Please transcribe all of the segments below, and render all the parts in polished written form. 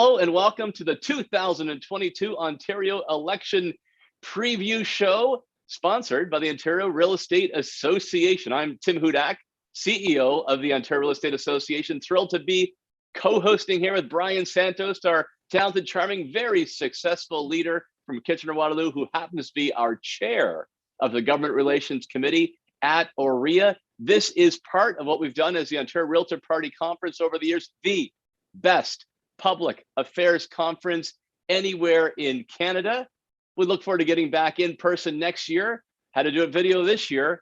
Hello and welcome to the 2022 Ontario Election Preview Show, sponsored by the Ontario Real Estate Association. I'm Tim Hudak, CEO of the Ontario Real Estate Association. Thrilled to be co-hosting here with Brian Santos, our talented, charming, very successful leader from Kitchener-Waterloo, who happens to be our chair of the Government Relations Committee at OREA. This is part of what we've done as the Ontario Realtor Party Conference over the years, the best public affairs conference anywhere in Canada. We look forward to getting back in person next year. Had to do a video this year.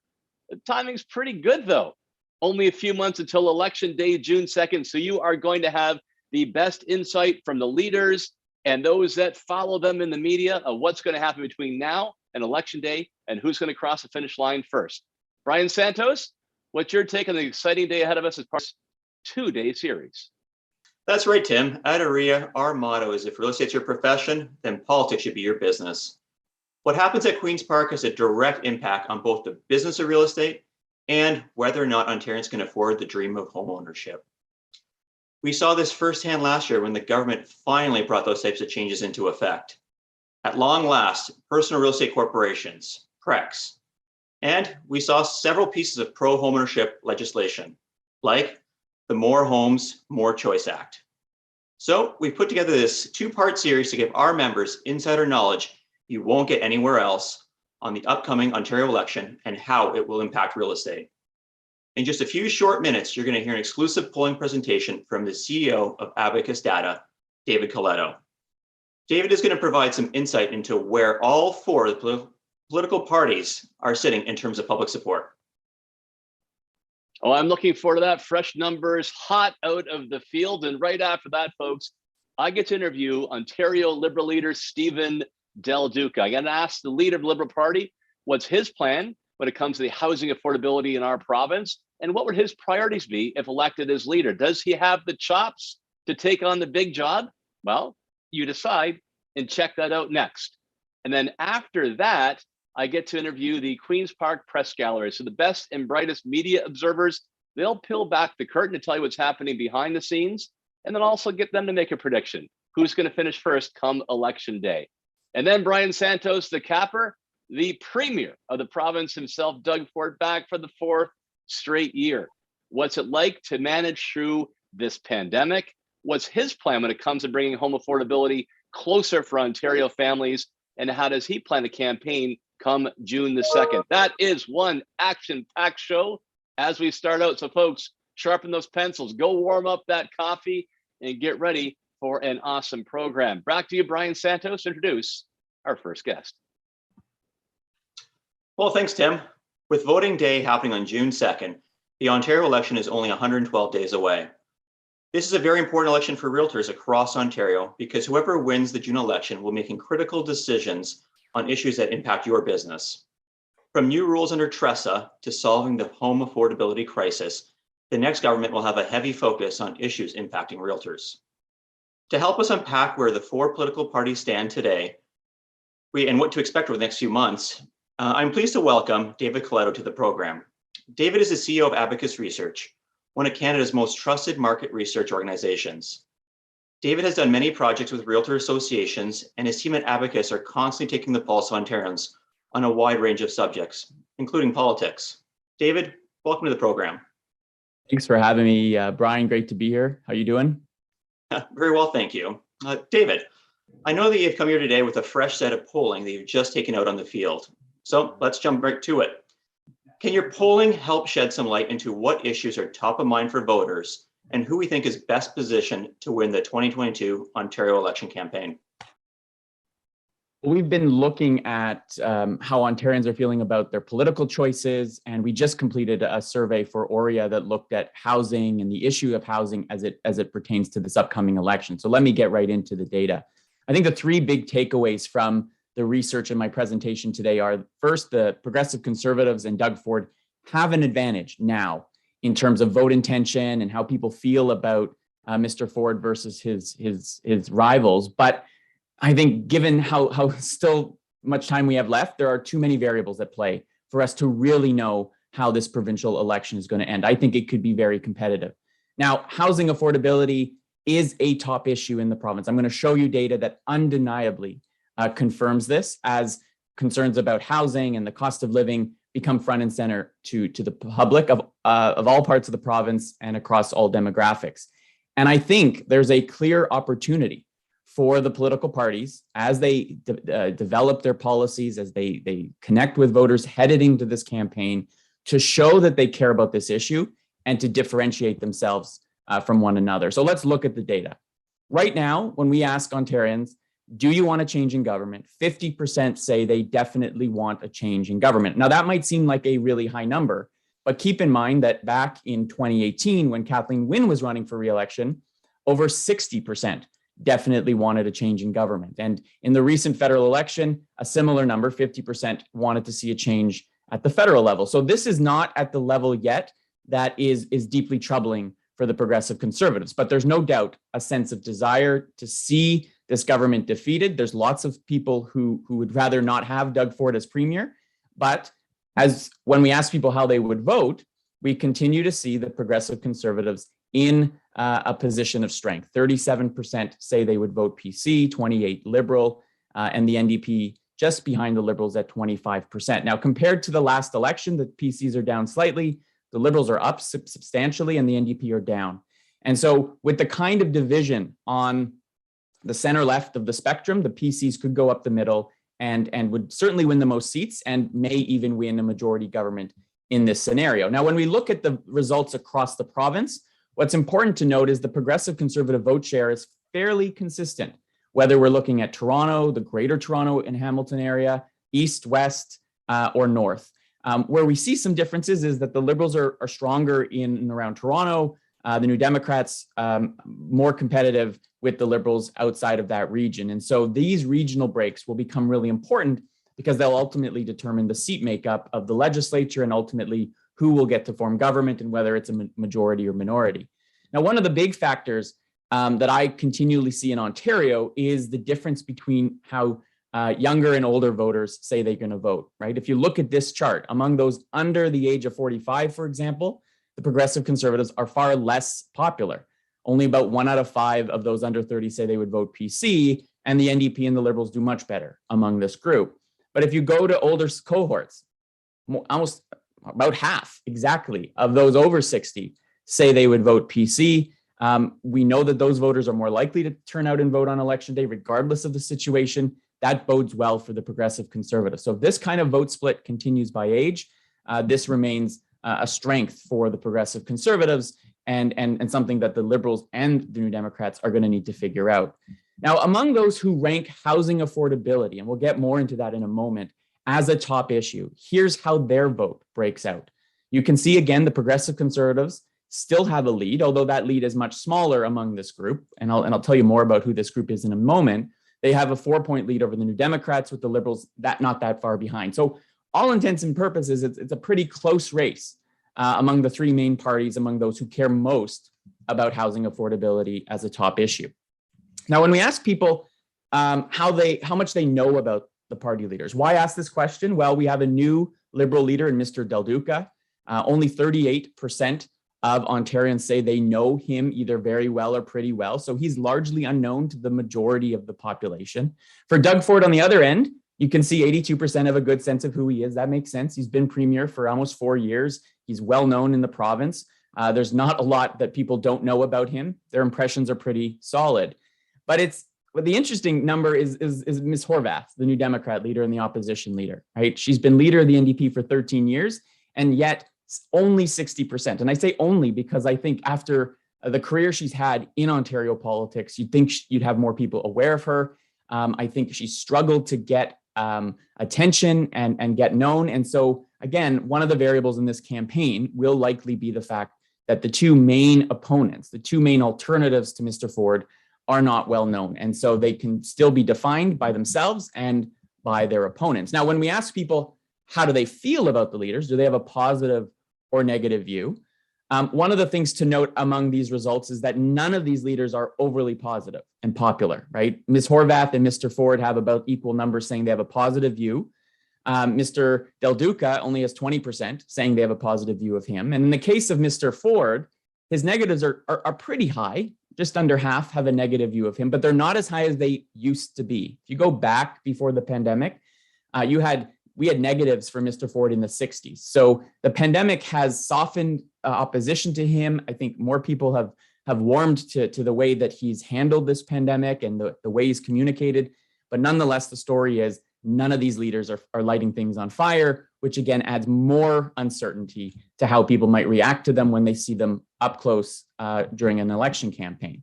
The timing's pretty good though. Only a few months until Election Day, June 2nd. So you are going to have the best insight from the leaders and those that follow them in the media of what's going to happen between now and Election Day and who's going to cross the finish line first. Brian Santos, what's your take on the exciting day ahead of us as part of this two-day series? That's right, Tim. At OREA, our motto is if real estate's your profession, then politics should be your business. What happens at Queen's Park has a direct impact on both the business of real estate and whether or not Ontarians can afford the dream of home ownership. We saw this firsthand last year when the government finally brought those types of changes into effect. At long last, personal real estate corporations, PRECs, and we saw several pieces of pro-home ownership legislation, like the More Homes, More Choice Act. So we put together this two-part series to give our members insider knowledge you won't get anywhere else on the upcoming Ontario election and how it will impact real estate. In just a few short minutes, you're going to hear an exclusive polling presentation from the CEO of Abacus Data, David Coletto. David is going to provide some insight into where all four of the political parties are sitting in terms of public support. Oh, I'm looking forward to that. Fresh numbers, hot out of the field. And right after that, folks, I get to interview Ontario Liberal leader Stephen Del Duca. I got to ask the leader of the Liberal Party, what's his plan when it comes to the housing affordability in our province? And what would his priorities be if elected as leader? Does he have the chops to take on the big job? Well, you decide and check that out next. And then after that, I get to interview the Queen's Park Press Gallery. So the best and brightest media observers, they'll peel back the curtain to tell you what's happening behind the scenes, and then also get them to make a prediction. Who's going to finish first come Election Day? And then Brian Santos, the capper, the premier of the province himself, Doug Ford, back for the fourth straight year. What's it like to manage through this pandemic? What's his plan when it comes to bringing home affordability closer for Ontario families? And how does he plan to campaign come June the 2nd? That is one action-packed show as we start out. So folks, sharpen those pencils, go warm up that coffee, and get ready for an awesome program. Back to you, Brian Santos, to introduce our first guest. Well, thanks, Tim. With voting day happening on June 2nd, the Ontario election is only 112 days away. This is a very important election for realtors across Ontario because whoever wins the June election will be making critical decisions on issues that impact your business. From new rules under TRESA to solving the home affordability crisis, the next government will have a heavy focus on issues impacting realtors. To help us unpack where the four political parties stand today and what to expect over the next few months, I'm pleased to welcome David Coletto to the program. David is the CEO of Abacus Research, one of Canada's most trusted market research organizations. David has done many projects with realtor associations, and his team at Abacus are constantly taking the pulse of Ontarians on a wide range of subjects, including politics. David, welcome to the program. Thanks for having me, Brian. Great to be here. How you doing? Very well, thank you. David, I know that you've come here today with a fresh set of polling that you've just taken out on the field. So let's jump right to it. Can your polling help shed some light into what issues are top of mind for voters and who we think is best positioned to win the 2022 Ontario election campaign? We've been looking at how Ontarians are feeling about their political choices, and we just completed a survey for OREA that looked at housing and the issue of housing as it pertains to this upcoming election. So let me get right into the data. I think the three big takeaways from the research in my presentation today are, first, the Progressive Conservatives and Doug Ford have an advantage now in terms of vote intention and how people feel about Mr. Ford versus his rivals. But I think given how still much time we have left, there are too many variables at play for us to really know how this provincial election is going to end. I think it could be very competitive. Now, housing affordability is a top issue in the province. I'm going to show you data that undeniably confirms this, as concerns about housing and the cost of living become front and center to the public of all parts of the province and across all demographics. And I think there's a clear opportunity for the political parties as they develop their policies, as they connect with voters headed into this campaign, to show that they care about this issue and to differentiate themselves from one another. So let's look at the data. Right now, when we ask Ontarians, do you want a change in government? 50% say they definitely want a change in government. Now, that might seem like a really high number, but keep in mind that back in 2018, when Kathleen Wynne was running for re-election, over 60% definitely wanted a change in government. And in the recent federal election, a similar number, 50%, wanted to see a change at the federal level. So this is not at the level yet that is deeply troubling for the Progressive Conservatives, but there's no doubt a sense of desire to see this government defeated. There's lots of people who would rather not have Doug Ford as premier, but as when we ask people how they would vote, we continue to see the Progressive Conservatives in a position of strength. 37% say they would vote PC, 28% Liberal, and the NDP just behind the Liberals at 25%. Now, compared to the last election, the PCs are down slightly, the Liberals are up substantially, and the NDP are down. And so with the kind of division on the center left of the spectrum, the PCs could go up the middle and would certainly win the most seats and may even win a majority government in this scenario. Now, when we look at the results across the province, what's important to note is the Progressive Conservative vote share is fairly consistent, whether we're looking at Toronto, the Greater Toronto and Hamilton area, East, West, or North. Where we see some differences is that the Liberals are stronger in and around Toronto, the New Democrats more competitive with the Liberals outside of that region. And so these regional breaks will become really important because they'll ultimately determine the seat makeup of the legislature and ultimately who will get to form government and whether it's a majority or minority. Now, one of the big factors that I continually see in Ontario is the difference between how younger and older voters say they're going to vote, right? If you look at this chart, among those under the age of 45, for example, the Progressive Conservatives are far less popular. Only about 1 out of 5 of those under 30 say they would vote PC, and the NDP and the Liberals do much better among this group. But if you go to older cohorts, almost about half exactly of those over 60 say they would vote PC. We know that those voters are more likely to turn out and vote on election day, regardless of the situation. That bodes well for the Progressive Conservatives. So if this kind of vote split continues by age, this remains a strength for the Progressive Conservatives and something that the Liberals and the New Democrats are going to need to figure out. Now, among those who rank housing affordability, and we'll get more into that in a moment, as a top issue, here's how their vote breaks out. You can see, again, the Progressive Conservatives still have a lead, although that lead is much smaller among this group. And I'll tell you more about who this group is in a moment. They have a 4-point lead over the New Democrats, with the Liberals not that far behind. So all intents and purposes, it's a pretty close race among the 3 main parties, among those who care most about housing affordability as a top issue. Now, when we ask people how much they know about the party leaders, why ask this question? Well, we have a new Liberal leader in Mr. Del Duca. Only 38% of Ontarians say they know him either very well or pretty well. So he's largely unknown to the majority of the population. For Doug Ford, on the other end, you can see 82% have a good sense of who he is. That makes sense. He's been premier for almost 4 years. He's well known in the province. There's not a lot that people don't know about him. Their impressions are pretty solid. But the interesting number is Ms. Horwath, the New Democrat leader and the opposition leader, right? She's been leader of the NDP for 13 years, and yet only 60%. And I say only because I think after the career she's had in Ontario politics, you'd think you'd have more people aware of her. I think she's struggled to get attention and get known. And so, again, one of the variables in this campaign will likely be the fact that the 2 main opponents, the 2 main alternatives to Mr. Ford, are not well known. And so they can still be defined by themselves and by their opponents. Now, when we ask people, how do they feel about the leaders? Do they have a positive or negative view? One of the things to note among these results is that none of these leaders are overly positive and popular, right? Ms. Horwath and Mr. Ford have about equal numbers saying they have a positive view. Mr. Del Duca only has 20% saying they have a positive view of him. And in the case of Mr. Ford, his negatives are pretty high, just under half have a negative view of him, but they're not as high as they used to be. If you go back before the pandemic, we had negatives for Mr. Ford in the 60s. So the pandemic has softened opposition to him. I think more people have warmed to the way that he's handled this pandemic and the way he's communicated. But nonetheless, the story is none of these leaders are lighting things on fire, which again adds more uncertainty to how people might react to them when they see them up close during an election campaign.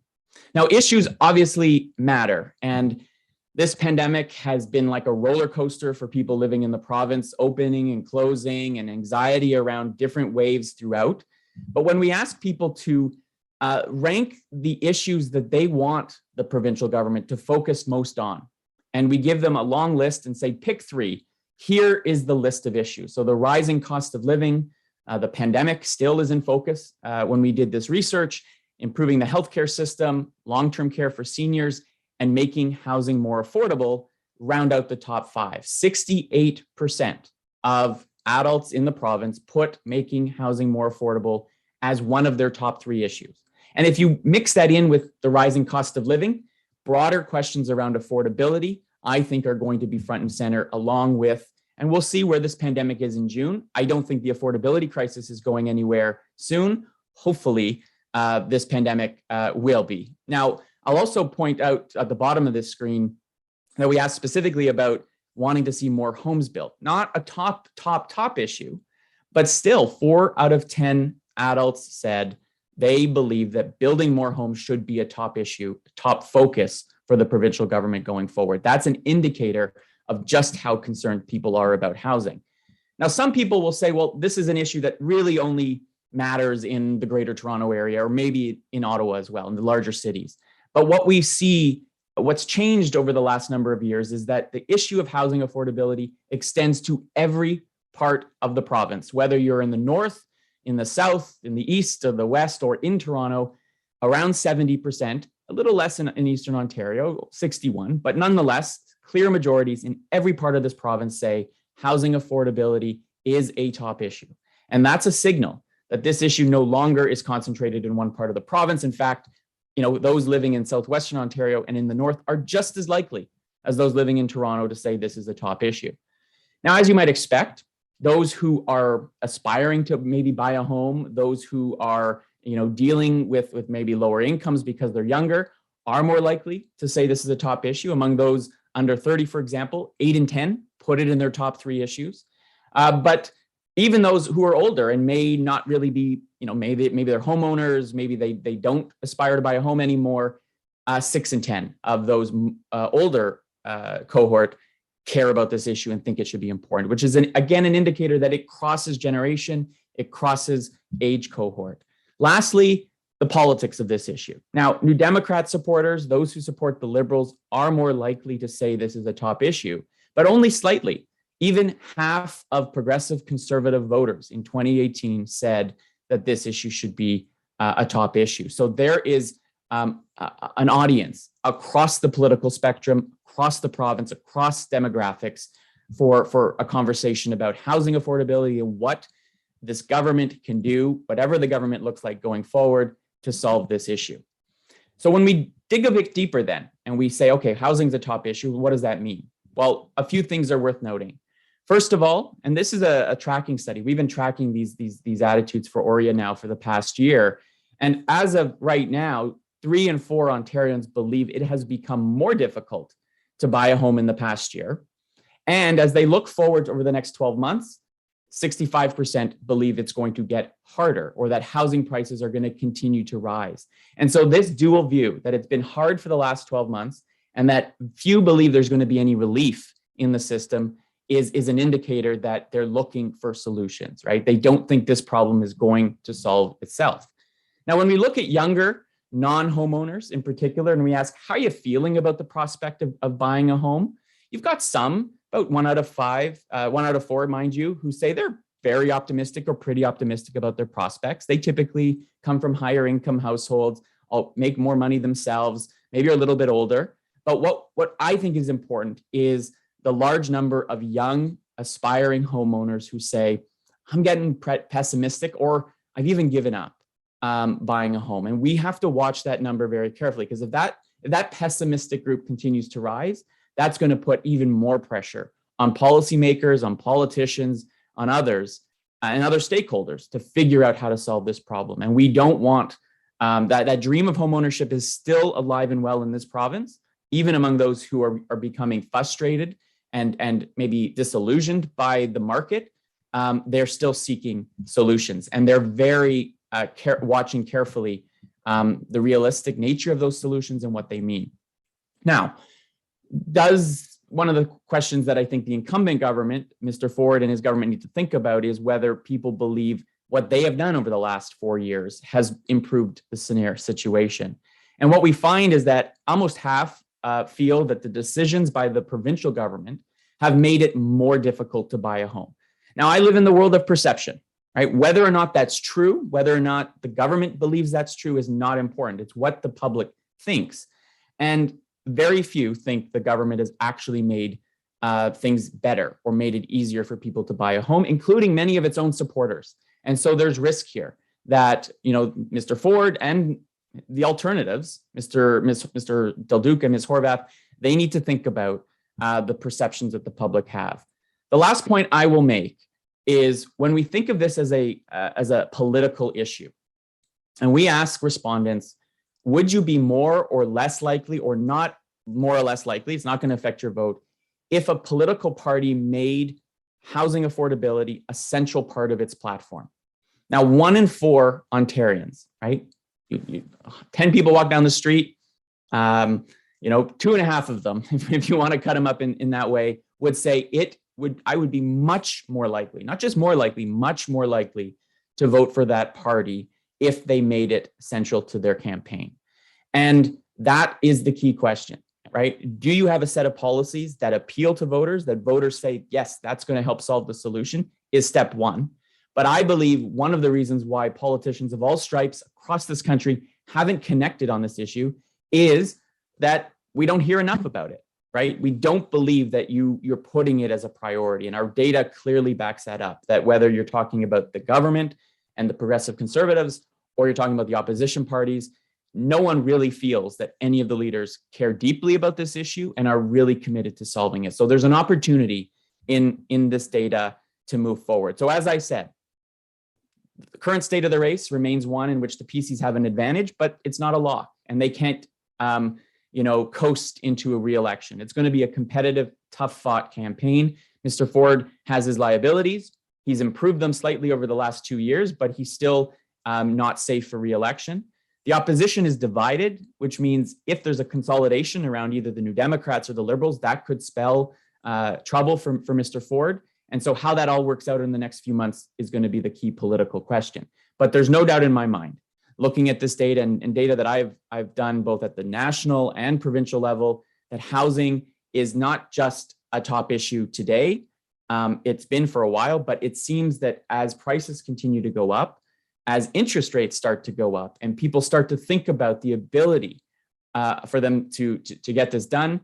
Now, issues obviously matter. And this pandemic has been like a roller coaster for people living in the province, opening and closing, and anxiety around different waves throughout. But when we ask people to rank the issues that they want the provincial government to focus most on, and we give them a long list and say, pick 3, here is the list of issues. So the rising cost of living, the pandemic still is in focus when we did this research, improving the healthcare system, long-term care for seniors, and making housing more affordable round out the top 5. 68% of adults in the province put making housing more affordable as one of their top 3 issues. And if you mix that in with the rising cost of living, broader questions around affordability, I think are going to be front and center along with, and we'll see where this pandemic is in June. I don't think the affordability crisis is going anywhere soon. Hopefully, this pandemic will be. Now, I'll also point out at the bottom of this screen that we asked specifically about wanting to see more homes built. Not a top issue, but still 4 out of 10 adults said they believe that building more homes should be a top issue, top focus for the provincial government going forward. That's an indicator of just how concerned people are about housing. Now, some people will say, well, this is an issue that really only matters in the Greater Toronto area, or maybe in Ottawa as well, in the larger cities. But what we see, what's changed over the last number of years is that the issue of housing affordability extends to every part of the province, whether you're in the north, in the south, in the east, or the west, or in Toronto, around 70%, a little less in Eastern Ontario, 61, but nonetheless, clear majorities in every part of this province say housing affordability is a top issue. And that's a signal that this issue no longer is concentrated in one part of the province. In fact, those living in southwestern Ontario and in the north are just as likely as those living in Toronto to say this is a top issue. Now, as you might expect, those who are aspiring to maybe buy a home, those who are dealing with maybe lower incomes because they're younger, are more likely to say this is a top issue. Among those under 30, for example, 8 in 10 put it in their top 3 issues. But even those who are older and may not really be, maybe they're homeowners, maybe they don't aspire to buy a home anymore, 6 in 10 of those older cohort care about this issue and think it should be important, which is again an indicator that it crosses generation, it crosses age cohort. Lastly, the politics of this issue. Now, New Democrat supporters, those who support the Liberals, are more likely to say this is a top issue, but only slightly. Even half of progressive conservative voters in 2018 said that this issue should be a top issue. So there is an audience across the political spectrum, across the province, across demographics for a conversation about housing affordability and what this government can do, whatever the government looks like going forward, to solve this issue. So when we dig a bit deeper then, and we say, okay, housing's a top issue, what does that mean? Well, a few things are worth noting. First of all, and this is a tracking study, we've been tracking these attitudes for OREA now for the past year. And as of right now, 3 in 4 Ontarians believe it has become more difficult to buy a home in the past year. And as they look forward over the next 12 months, 65% believe it's going to get harder, or that housing prices are going to continue to rise. And so this dual view that it's been hard for the last 12 months and that few believe there's going to be any relief in the system is an indicator that they're looking for solutions, right? They don't think this problem is going to solve itself. Now, when we look at younger non-homeowners in particular, and we ask, how are you feeling about the prospect of buying a home? You've got some, about 1 out of 5, 1 out of 4, mind you, who say they're very optimistic or pretty optimistic about their prospects. They typically come from higher income households, make more money themselves, maybe are a little bit older. But what I think is important is the large number of young, aspiring homeowners who say, I'm getting pessimistic, or I've even given up. buying a home. And we have to watch that number very carefully, because if that pessimistic group continues to rise, that's going to put even more pressure on policymakers, on politicians, on others, and other stakeholders to figure out how to solve this problem. And we don't want that dream of homeownership is still alive and well in this province, even among those who are becoming frustrated and maybe disillusioned by the market. They're still seeking solutions, and they're very watching carefully the realistic nature of those solutions and what they mean. Now, one of the questions that I think the incumbent government, Mr. Ford and his government, need to think about is whether people believe what they have done over the last 4 years has improved the situation. And what we find is that almost half feel that the decisions by the provincial government have made it more difficult to buy a home. Now, I live in the world of perception, right? Whether or not that's true, whether or not the government believes that's true is not important. It's what the public thinks. And very few think the government has actually made things better or made it easier for people to buy a home, including many of its own supporters. And so there's risk here that, Mr. Ford and the alternatives, Mr. Del Duca and Ms. Horvath, they need to think about the perceptions that the public have. The last point I will make is when we think of this as a political issue, and we ask respondents, would you be more or less likely, or not more or less likely, it's not going to affect your vote, if a political party made housing affordability a central part of its platform? Now, 1 in 4 Ontarians, right? 10 people walk down the street, 2.5 of them, if you want to cut them up in that way, would say I would be much more likely, not just more likely, much more likely to vote for that party if they made it central to their campaign. And that is the key question, right? Do you have a set of policies that appeal to voters, that voters say, yes, that's going to help solve the solution, is step one. But I believe one of the reasons why politicians of all stripes across this country haven't connected on this issue is that we don't hear enough about it, right? We don't believe that you're putting it as a priority. And our data clearly backs that up, that whether you're talking about the government and the progressive conservatives, or you're talking about the opposition parties, no one really feels that any of the leaders care deeply about this issue and are really committed to solving it. So there's an opportunity in this data to move forward. So as I said, the current state of the race remains one in which the PCs have an advantage, but it's not a lock, and they can't coast into a re-election. It's going to be a competitive, tough-fought campaign. Mr. Ford has his liabilities. He's improved them slightly over the last 2 years, but he's still not safe for re-election. The opposition is divided, which means if there's a consolidation around either the New Democrats or the Liberals, that could spell trouble for Mr. Ford. And so how that all works out in the next few months is going to be the key political question. But there's no doubt in my mind, looking at this data and data that I've done both at the national and provincial level, that housing is not just a top issue today. It's been for a while, but it seems that as prices continue to go up, as interest rates start to go up, and people start to think about the ability for them to get this done,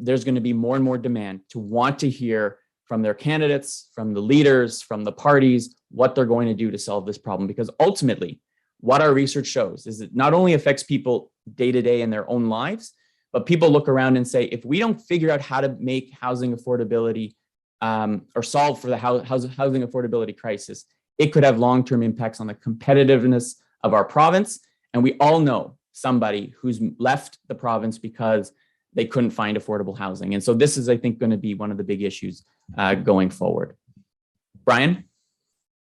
there's going to be more and more demand to want to hear from their candidates, from the leaders, from the parties, what they're going to do to solve this problem. Because ultimately, what our research shows is it not only affects people day to day in their own lives, but people look around and say, if we don't figure out how to make housing affordability or solve for the housing affordability crisis, it could have long-term impacts on the competitiveness of our province. And we all know somebody who's left the province because they couldn't find affordable housing. And so this is, I think, going to be one of the big issues going forward. Brian?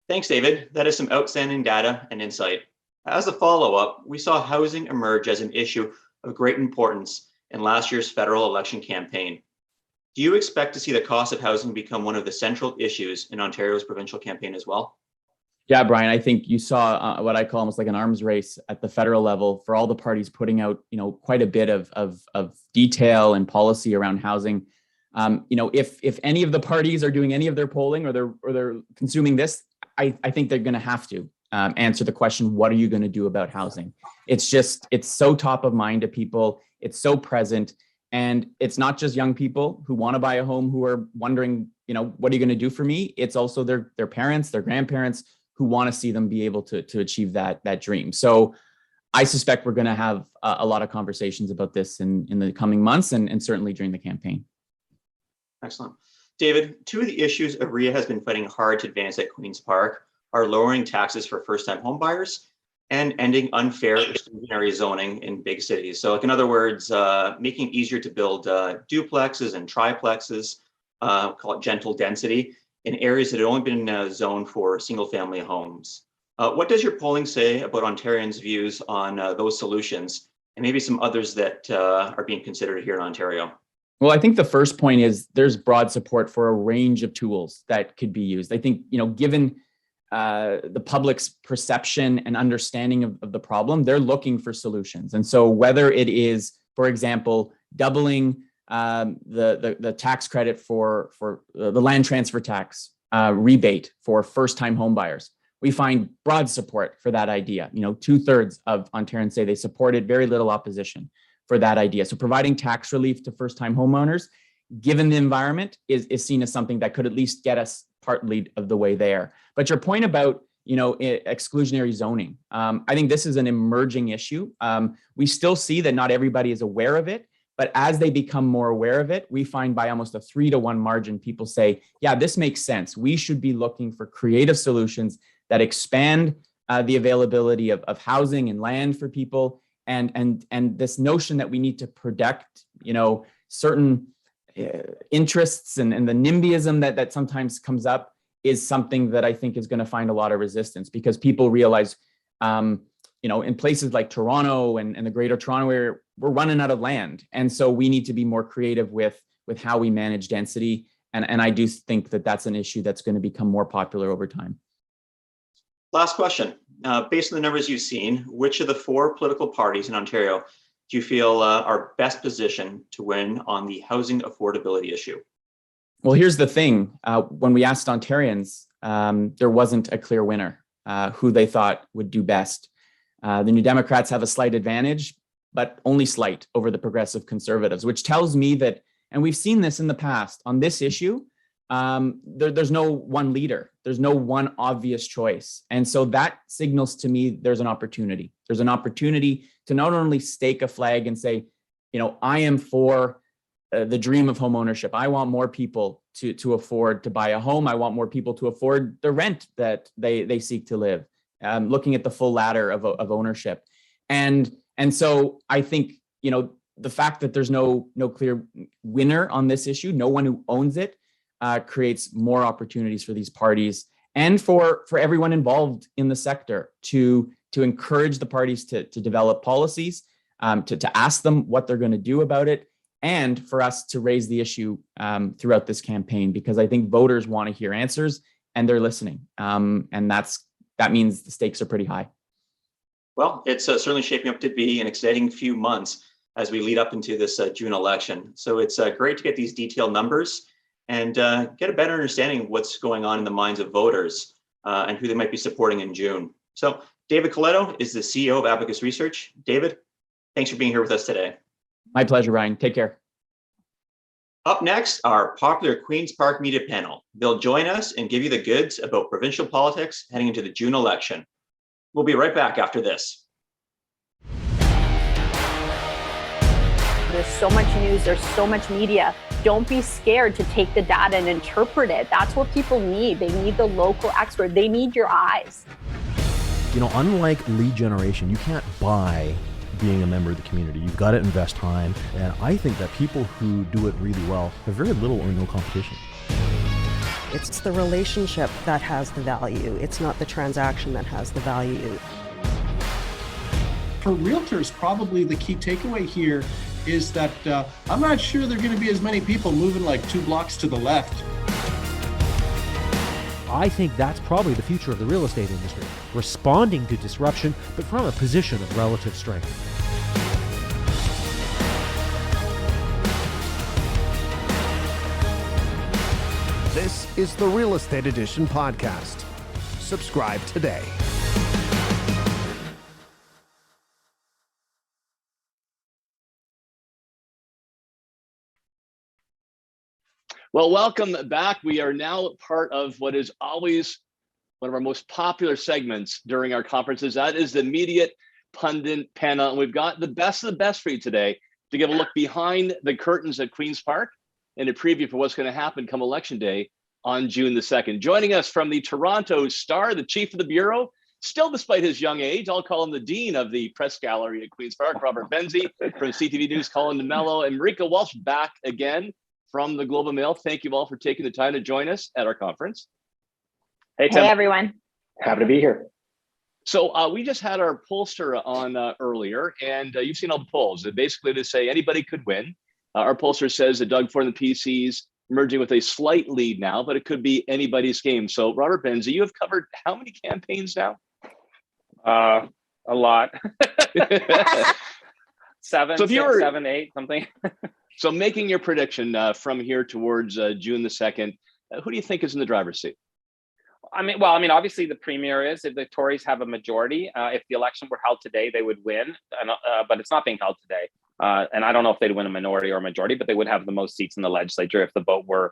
Thanks, David. That is some outstanding data and insight. As a follow-up, we saw housing emerge as an issue of great importance in last year's federal election campaign. Do you expect to see the cost of housing become one of the central issues in Ontario's provincial campaign as well? Yeah, Brian, I think you saw what I call almost like an arms race at the federal level for all the parties putting out, quite a bit of detail and policy around housing. If any of the parties are doing any of their polling or they're consuming this, I think they're going to have to answer the question, what are you going to do about housing? It's so top of mind to people. It's so present. And it's not just young people who want to buy a home who are wondering, what are you going to do for me? It's also their parents, their grandparents, who want to see them be able to achieve that dream. So I suspect we're going to have a lot of conversations about this in the coming months and certainly during the campaign. Excellent. David, two of the issues OREA has been fighting hard to advance at Queen's Park are lowering taxes for first-time homebuyers and ending unfair exclusionary zoning in big cities. So like in other words, making it easier to build duplexes and triplexes, call it gentle density, in areas that had only been zoned for single-family homes. What does your polling say about Ontarians' views on those solutions and maybe some others that are being considered here in Ontario? Well, I think the first point is there's broad support for a range of tools that could be used. I think, given the public's perception and understanding of the problem, they're looking for solutions. And so whether it is, for example, doubling the tax credit for the land transfer tax rebate for first-time home buyers, we find broad support for that idea. 2/3 of Ontarians say they supported, very little opposition for that idea. So providing tax relief to first-time homeowners, given the environment, is seen as something that could at least get us partly of the way there. But your point about exclusionary zoning, I think this is an emerging issue. We still see that not everybody is aware of it, but as they become more aware of it, we find by almost a 3-to-1 margin, people say, yeah, this makes sense. We should be looking for creative solutions that expand the availability of housing and land for people, and this notion that we need to protect, certain interests and the NIMBYism that sometimes comes up is something that I think is going to find a lot of resistance, because people realize, in places like Toronto and the Greater Toronto area, we're running out of land, and so we need to be more creative with how we manage density. And I do think that that's an issue that's going to become more popular over time. Last question. Based on the numbers you've seen, which of the 4 political parties in Ontario do you feel are best positioned to win on the housing affordability issue? Well, here's the thing. When we asked Ontarians, there wasn't a clear winner who they thought would do best. The New Democrats have a slight advantage, but only slight, over the Progressive Conservatives, which tells me that, and we've seen this in the past, on this issue, there's no one leader. There's no one obvious choice. And so that signals to me there's an opportunity. There's an opportunity to not only stake a flag and say, I am for the dream of home ownership. I want more people to afford to buy a home. I want more people to afford the rent that they seek to live. Looking at the full ladder of ownership. And so I think, the fact that there's no clear winner on this issue, no one who owns it, creates more opportunities for these parties and for everyone involved in the sector to encourage the parties to develop policies, to ask them what they're going to do about it, and for us to raise the issue throughout this campaign, because I think voters want to hear answers and they're listening. And that means the stakes are pretty high. Well, it's certainly shaping up to be an exciting few months as we lead up into this June election. So it's great to get these detailed numbers and get a better understanding of what's going on in the minds of voters and who they might be supporting in June. So David Coletto is the CEO of Abacus Research. David, thanks for being here with us today. My pleasure, Ryan. Take care. Up next, our popular Queen's Park media panel. They'll join us and give you the goods about provincial politics heading into the June election. We'll be right back after this. There's so much news, there's so much media. Don't be scared to take the data and interpret it. That's what people need. They need the local expert. They need your eyes. Unlike lead generation, you can't buy being a member of the community. You've got to invest time. And I think that people who do it really well have very little or no competition. It's the relationship that has the value. It's not the transaction that has the value. For realtors, probably the key takeaway here is that I'm not sure there are going to be as many people moving like 2 blocks to the left. I think that's probably the future of the real estate industry, responding to disruption, but from a position of relative strength. This is the Real Estate Edition podcast. Subscribe today. Well, welcome back. We are now part of what is always one of our most popular segments during our conferences. That is the immediate pundit panel. And we've got the best of the best for you today to give a look behind the curtains at Queen's Park and a preview for what's going to happen come Election Day on June the 2nd. Joining us from the Toronto Star, the chief of the bureau, still despite his young age, I'll call him the dean of the press gallery at Queen's Park, Robert Benzie from CTV News, Colin DeMello, and Marika Walsh back again from the Globe and Mail. Thank you all for taking the time to join us at our conference. Hey, everyone. Happy to be here. So we just had our pollster on earlier, and you've seen all the polls. Basically, they say anybody could win. Our pollster says that Doug Ford and the PCs emerging with a slight lead now, but it could be anybody's game. So, Robert Benzie, you have covered how many campaigns now? A lot. Seven, so 6, 7, 8, something. So, making your prediction from here towards June the 2nd, who do you think is in the driver's seat? I mean, obviously the premier is, if the Tories have a majority, if the election were held today, they would win, but it's not being held today. And I don't know if they'd win a minority or a majority, but they would have the most seats in the legislature if the vote were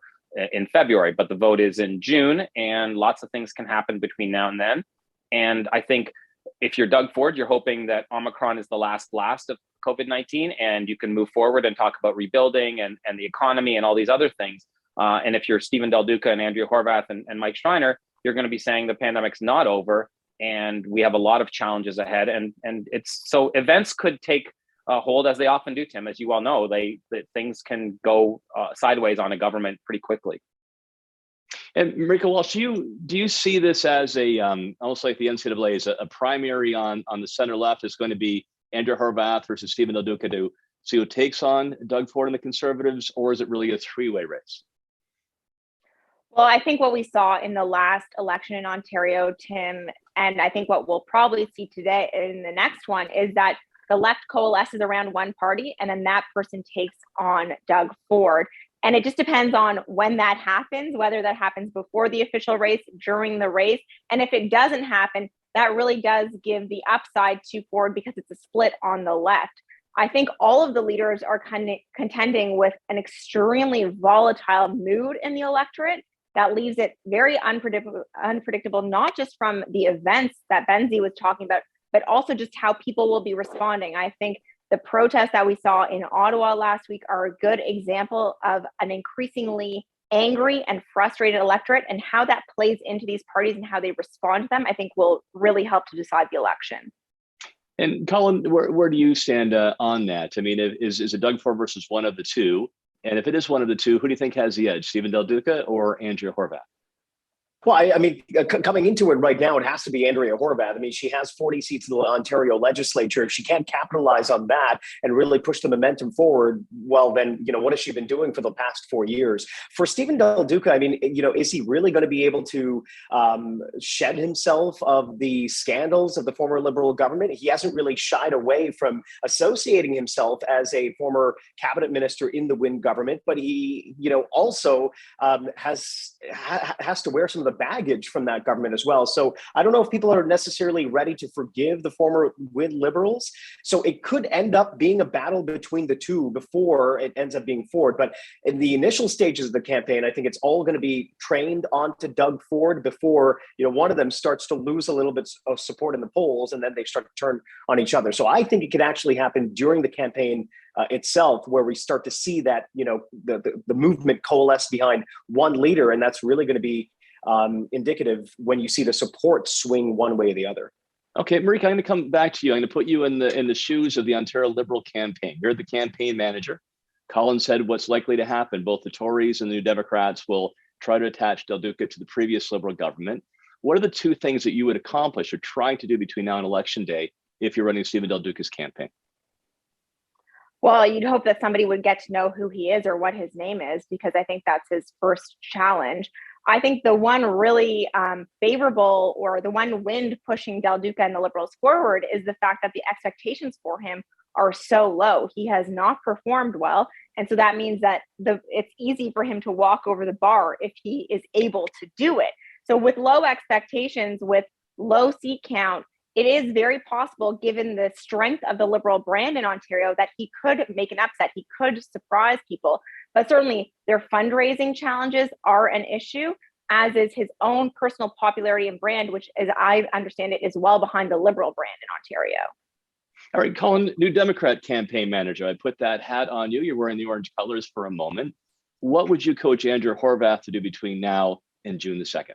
in February. But the vote is in June, and lots of things can happen between now and then. And I think if you're Doug Ford, you're hoping that Omicron is the last blast of COVID-19, and you can move forward and talk about rebuilding and the economy and all these other things. And if you're Stephen Del Duca and Andrea Horwath and Mike Schreiner, you're going to be saying the pandemic's not over and we have a lot of challenges ahead. And it's so events could take hold, as they often do, Tim, as you well know, that things can go sideways on a government pretty quickly. And Marika Walsh, do you see this as a almost like the NCAA is a primary on the center left is going to be Andrea Horwath versus Stephen Del Duca to see who takes on Doug Ford and the Conservatives, or is it really a three-way race? Well, I think what we saw in the last election in Ontario, Tim, and I think what we'll probably see today in the next one is that the left coalesces around one party and then that person takes on Doug Ford. And it just depends on when that happens, whether that happens before the official race, during the race. And if it doesn't happen, that really does give the upside to Ford because it's a split on the left. I think all of the leaders are contending with an extremely volatile mood in the electorate that leaves it very unpredictable, not just from the events that Benzie was talking about, but also just how people will be responding. I think the protests that we saw in Ottawa last week are a good example of an increasingly angry and frustrated electorate, and how that plays into these parties and how they respond to them, I think will really help to decide the election. And Colin, where do you stand on that? I mean, is it Doug Ford versus one of the two? And if it is one of the two, who do you think has the edge, Stephen Del Duca or Andrea Horwath? Well, I mean, coming into it right now, it has to be Andrea Horwath. I mean, she has 40 seats in the Ontario legislature. If she can't capitalize on that and really push the momentum forward, well, then, what has she been doing for the past 4 years? For Stephen Del Duca, I mean, is he really going to be able to shed himself of the scandals of the former Liberal government? He hasn't really shied away from associating himself as a former cabinet minister in the Wynne government, but he, also has to wear some of the baggage from that government as well. So I don't know if people are necessarily ready to forgive the former Wynne Liberals. So it could end up being a battle between the two before it ends up being Ford. But in the initial stages of the campaign, I think it's all going to be trained onto Doug Ford before, one of them starts to lose a little bit of support in the polls, and then they start to turn on each other. So I think it could actually happen during the campaign itself, where we start to see that, the movement coalesce behind one leader. And that's really going to be indicative when you see the support swing one way or the other. Okay, Marika, I'm going to come back to you. I'm going to put you in the shoes of the Ontario Liberal campaign. You're the campaign manager. Colin said what's likely to happen. Both the Tories and the New Democrats will try to attach Del Duca to the previous Liberal government. What are the two things that you would accomplish or try to do between now and Election Day if you're running Stephen Del Duca's campaign? Well, you'd hope that somebody would get to know who he is or what his name is, because I think that's his first challenge. I think the one really favorable, or the one wind pushing Del Duca and the Liberals forward, is the fact that the expectations for him are so low. He has not performed well. And so that means that it's easy for him to walk over the bar if he is able to do it. So with low expectations, with low seat count, it is very possible, given the strength of the Liberal brand in Ontario, that he could make an upset. He could surprise people. But certainly their fundraising challenges are an issue. as is his own personal popularity and brand, which, as I understand it, is well behind the Liberal brand in Ontario. All right, Colin, new Democrat campaign manager. I put that hat on you. You're wearing the orange colors for a moment. What would you coach Andrew Horwath to do between now and June the 2nd?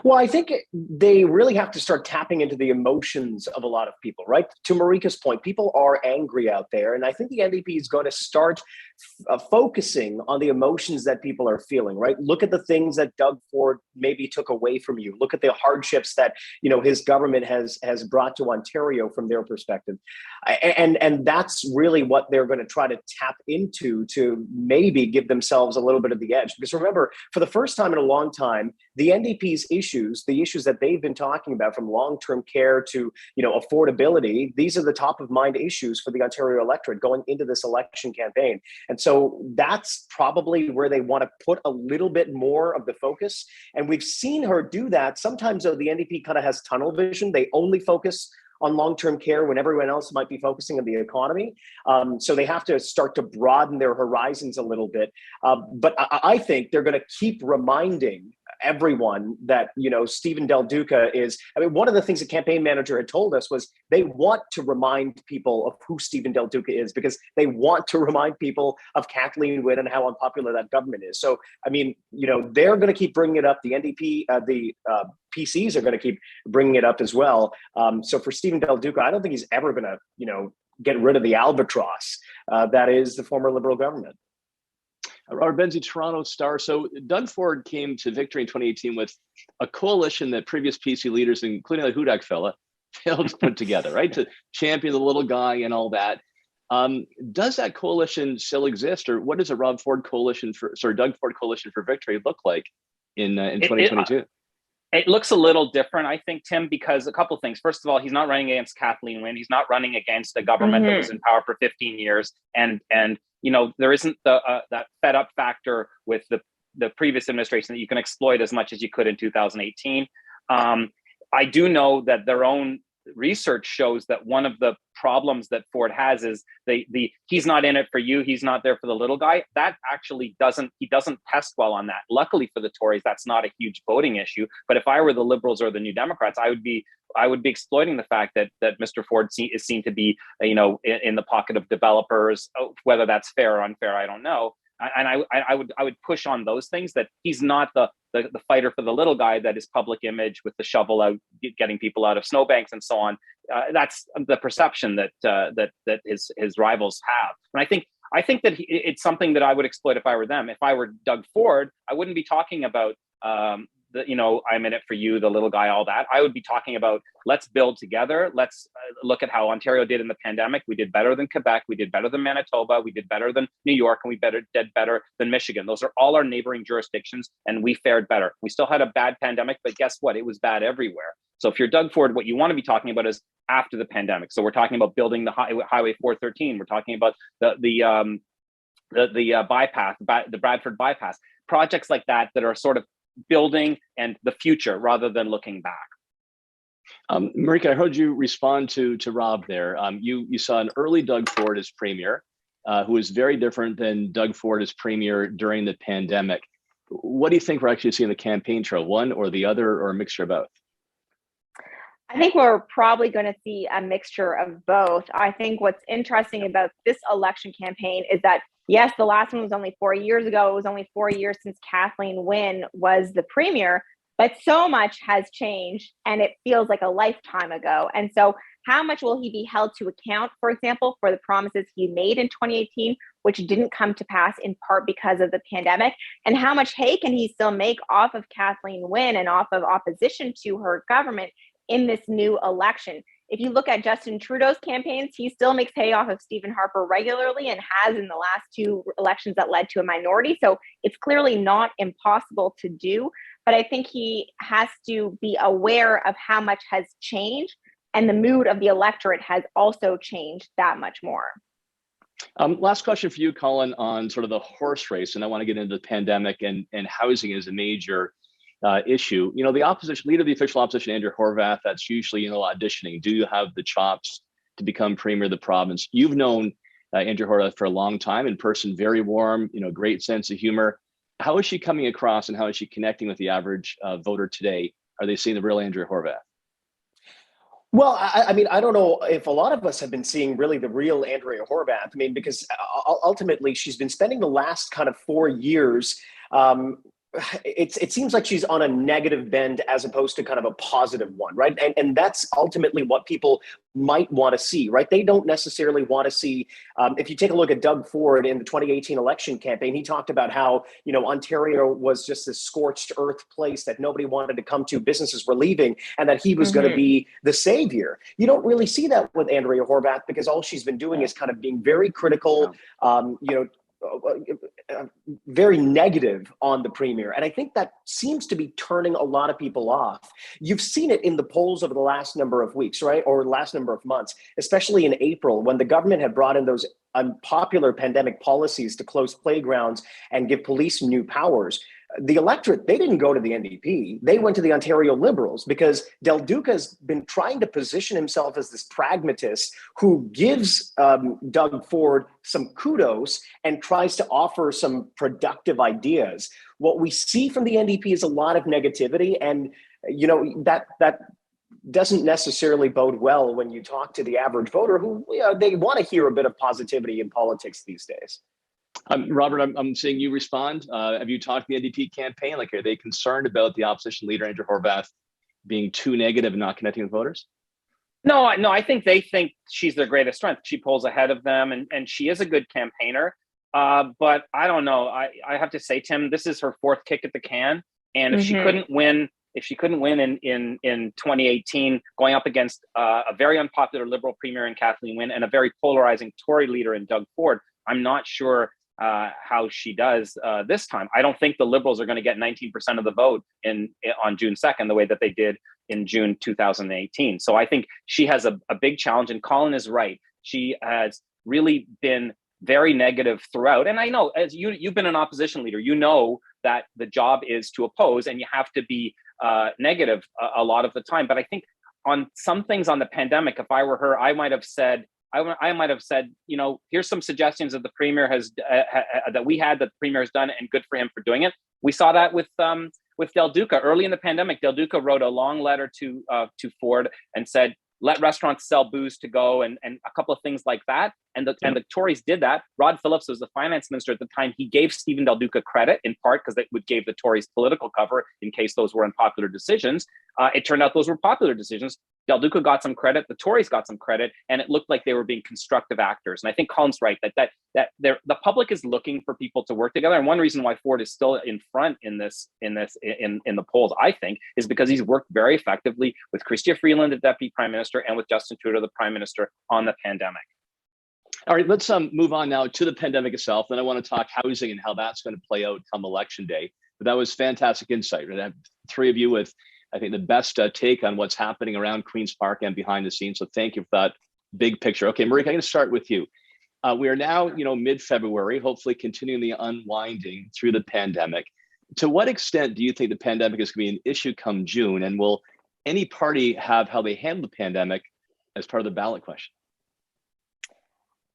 Well, I think they really have to start tapping into the emotions of a lot of people, right? To Marika's point, people are angry out there. And I think the NDP is going to start focusing on the emotions that people are feeling, right? Look at the things that Doug Ford maybe took away from you. Look at the hardships that, his government has brought to Ontario from their perspective. And that's really what they're going to try to tap into to maybe give themselves a little bit of the edge. Because remember, for the first time in a long time, the NDP's issues, the issues that they've been talking about, from long-term care to, affordability, these are the top of mind issues for the Ontario electorate going into this election campaign. And so that's probably where they want to put a little bit more of the focus. And we've seen her do that. Sometimes, though, the NDP kind of has tunnel vision. They only focus on long-term care when everyone else might be focusing on the economy. So they have to start to broaden their horizons a little bit. But I think they're going to keep reminding everyone that, Stephen Del Duca is, one of the things the campaign manager had told us was they want to remind people of who Stephen Del Duca is, because they want to remind people of Kathleen Wynne and how unpopular that government is. So, they're going to keep bringing it up. The NDP, the PCs are going to keep bringing it up as well. So for Stephen Del Duca, I don't think he's ever going to, get rid of the albatross that is the former Liberal government. Robert Benzie, Toronto Star. So Doug Ford came to victory in 2018 with a coalition that previous PC leaders, including the Hudak fella, failed to put together, right? To champion the little guy and all that. Does that coalition still exist, or what does a Doug Ford coalition for victory look like in 2022? It looks a little different, I think, Tim, because a couple of things. First of all, he's not running against Kathleen Wynne. He's not running against a government that was in power for 15 years. And there isn't that fed up factor with the previous administration that you can exploit as much as you could in 2018. I do know that their own research shows that one of the problems that Ford has is he's not in it for you, he's not there for the little guy. That actually doesn't test well on that. Luckily for the Tories, that's not a huge voting issue. But if I were the Liberals or the New Democrats, I would be exploiting the fact that Mr. Ford is seen to be in the pocket of developers. Whether that's fair or unfair, I don't know. And I would push on those things, that he's not the fighter for the little guy, that is public image with the shovel out, getting people out of snowbanks and so on. That's the perception that his rivals have. And I think that it's something that I would exploit if I were them. If I were Doug Ford, I wouldn't be talking about I'm in it for you, the little guy, all that. I would be talking about, let's build together. Let's look at how Ontario did in the pandemic. We did better than Quebec. We did better than Manitoba. We did better than New York, and we did better than Michigan. Those are all our neighboring jurisdictions, and we fared better. We still had a bad pandemic, but guess what? It was bad everywhere. So if you're Doug Ford, what you want to be talking about is after the pandemic. So we're talking about building the Highway 413. We're talking about the bypass, the Bradford bypass, projects like that are sort of building and the future rather than looking back. Marika, I heard you respond to Rob there. You saw an early Doug Ford as premier, who is very different than Doug Ford as premier during the pandemic. What do you think we're actually seeing in the campaign trail, one or the other, or a mixture of both? I think we're probably going to see a mixture of both. I think what's interesting about this election campaign is that, yes, the last one was only 4 years ago. It was only 4 years since Kathleen Wynne was the premier, but so much has changed and it feels like a lifetime ago. And so how much will he be held to account, for example, for the promises he made in 2018, which didn't come to pass in part because of the pandemic? And how much hay can he still make off of Kathleen Wynne and off of opposition to her government in this new election? If you look at Justin Trudeau's campaigns, he still makes hay off of Stephen Harper regularly and has in the last two elections that led to a minority. So it's clearly not impossible to do, but I think he has to be aware of how much has changed, and the mood of the electorate has also changed that much more. Last question for you, Colin, on sort of the horse race, and I want to get into the pandemic and housing as a major issue. The opposition leader of the official opposition, Andrew Horwath, that's usually auditioning. Do you have the chops to become premier of the province? You've known Andrew Horwath for a long time, in person, very warm, great sense of humor. How is she coming across, and how is she connecting with the average voter today? Are they seeing the real Andrea Horwath? Well, I mean, I don't know if a lot of us have been seeing really the real Andrea Horwath. I mean, because ultimately she's been spending the last kind of 4 years. It seems like she's on a negative bend as opposed to kind of a positive one, right? And that's ultimately what people might want to see, right? They don't necessarily want to see. If you take a look at Doug Ford in the 2018 election campaign, he talked about how, you know, Ontario was just this scorched earth place that nobody wanted to come to. Businesses were leaving, and that he was going to be the savior. You don't really see that with Andrea Horwath, because all she's been doing is kind of being very critical, very negative on the premier. And I think that seems to be turning a lot of people off. You've seen it in the polls over the last number of weeks, right? Or last number of months, especially in April, when the government had brought in those unpopular pandemic policies to close playgrounds and give police new powers. The electorate, they didn't go to the NDP. They went to the Ontario Liberals, because Del Duca's been trying to position himself as this pragmatist who gives Doug Ford some kudos and tries to offer some productive ideas. What we see from the NDP is a lot of negativity, and you know that doesn't necessarily bode well when you talk to the average voter, who they want to hear a bit of positivity in politics these days. Robert, I'm seeing you respond. Have you talked to the NDP campaign? Like, are they concerned about the opposition leader, Andrea Horwath, being too negative and not connecting with voters? No, I think they think she's their greatest strength. She pulls ahead of them, and she is a good campaigner. But I don't know. I have to say, Tim, this is her fourth kick at the can. And if she couldn't win, in 2018, going up against a very unpopular Liberal premier in Kathleen Wynne and a very polarizing Tory leader in Doug Ford, I'm not sure how she does this time. I don't think the Liberals are going to get 19% of the vote on June 2nd, the way that they did in June 2018. So I think she has a big challenge, and Colin is right. She has really been very negative throughout. And I know, as you've been an opposition leader, you know that the job is to oppose, and you have to be negative a lot of the time. But I think on some things on the pandemic, if I were her, I might have said, you know, here's some suggestions that the premier has that the premier has done, and good for him for doing it. We saw that with Del Duca early in the pandemic. Del Duca wrote a long letter to Ford and said, let restaurants sell booze to go, and a couple of things like that. And the Tories did that. Rod Phillips was the finance minister at the time. He gave Stephen Del Duca credit, in part because it gave the Tories political cover in case those were unpopular decisions. It turned out those were popular decisions. Del Duca got some credit, the Tories got some credit, and it looked like they were being constructive actors. And I think Colin's right that the public is looking for people to work together. And one reason why Ford is still in front in the polls, I think, is because he's worked very effectively with Chrystia Freeland, the Deputy Prime Minister, and with Justin Trudeau, the Prime Minister, on the pandemic. All right, let's move on now to the pandemic itself. Then I want to talk housing and how that's going to play out come Election Day. But that was fantastic insight. Right? I have three of you with, I think, the best take on what's happening around Queen's Park and behind the scenes. So thank you for that big picture. Okay, Marika, I'm going to start with you. We are now, mid-February, hopefully continuing the unwinding through the pandemic. To what extent do you think the pandemic is going to be an issue come June? And will any party have how they handle the pandemic as part of the ballot question?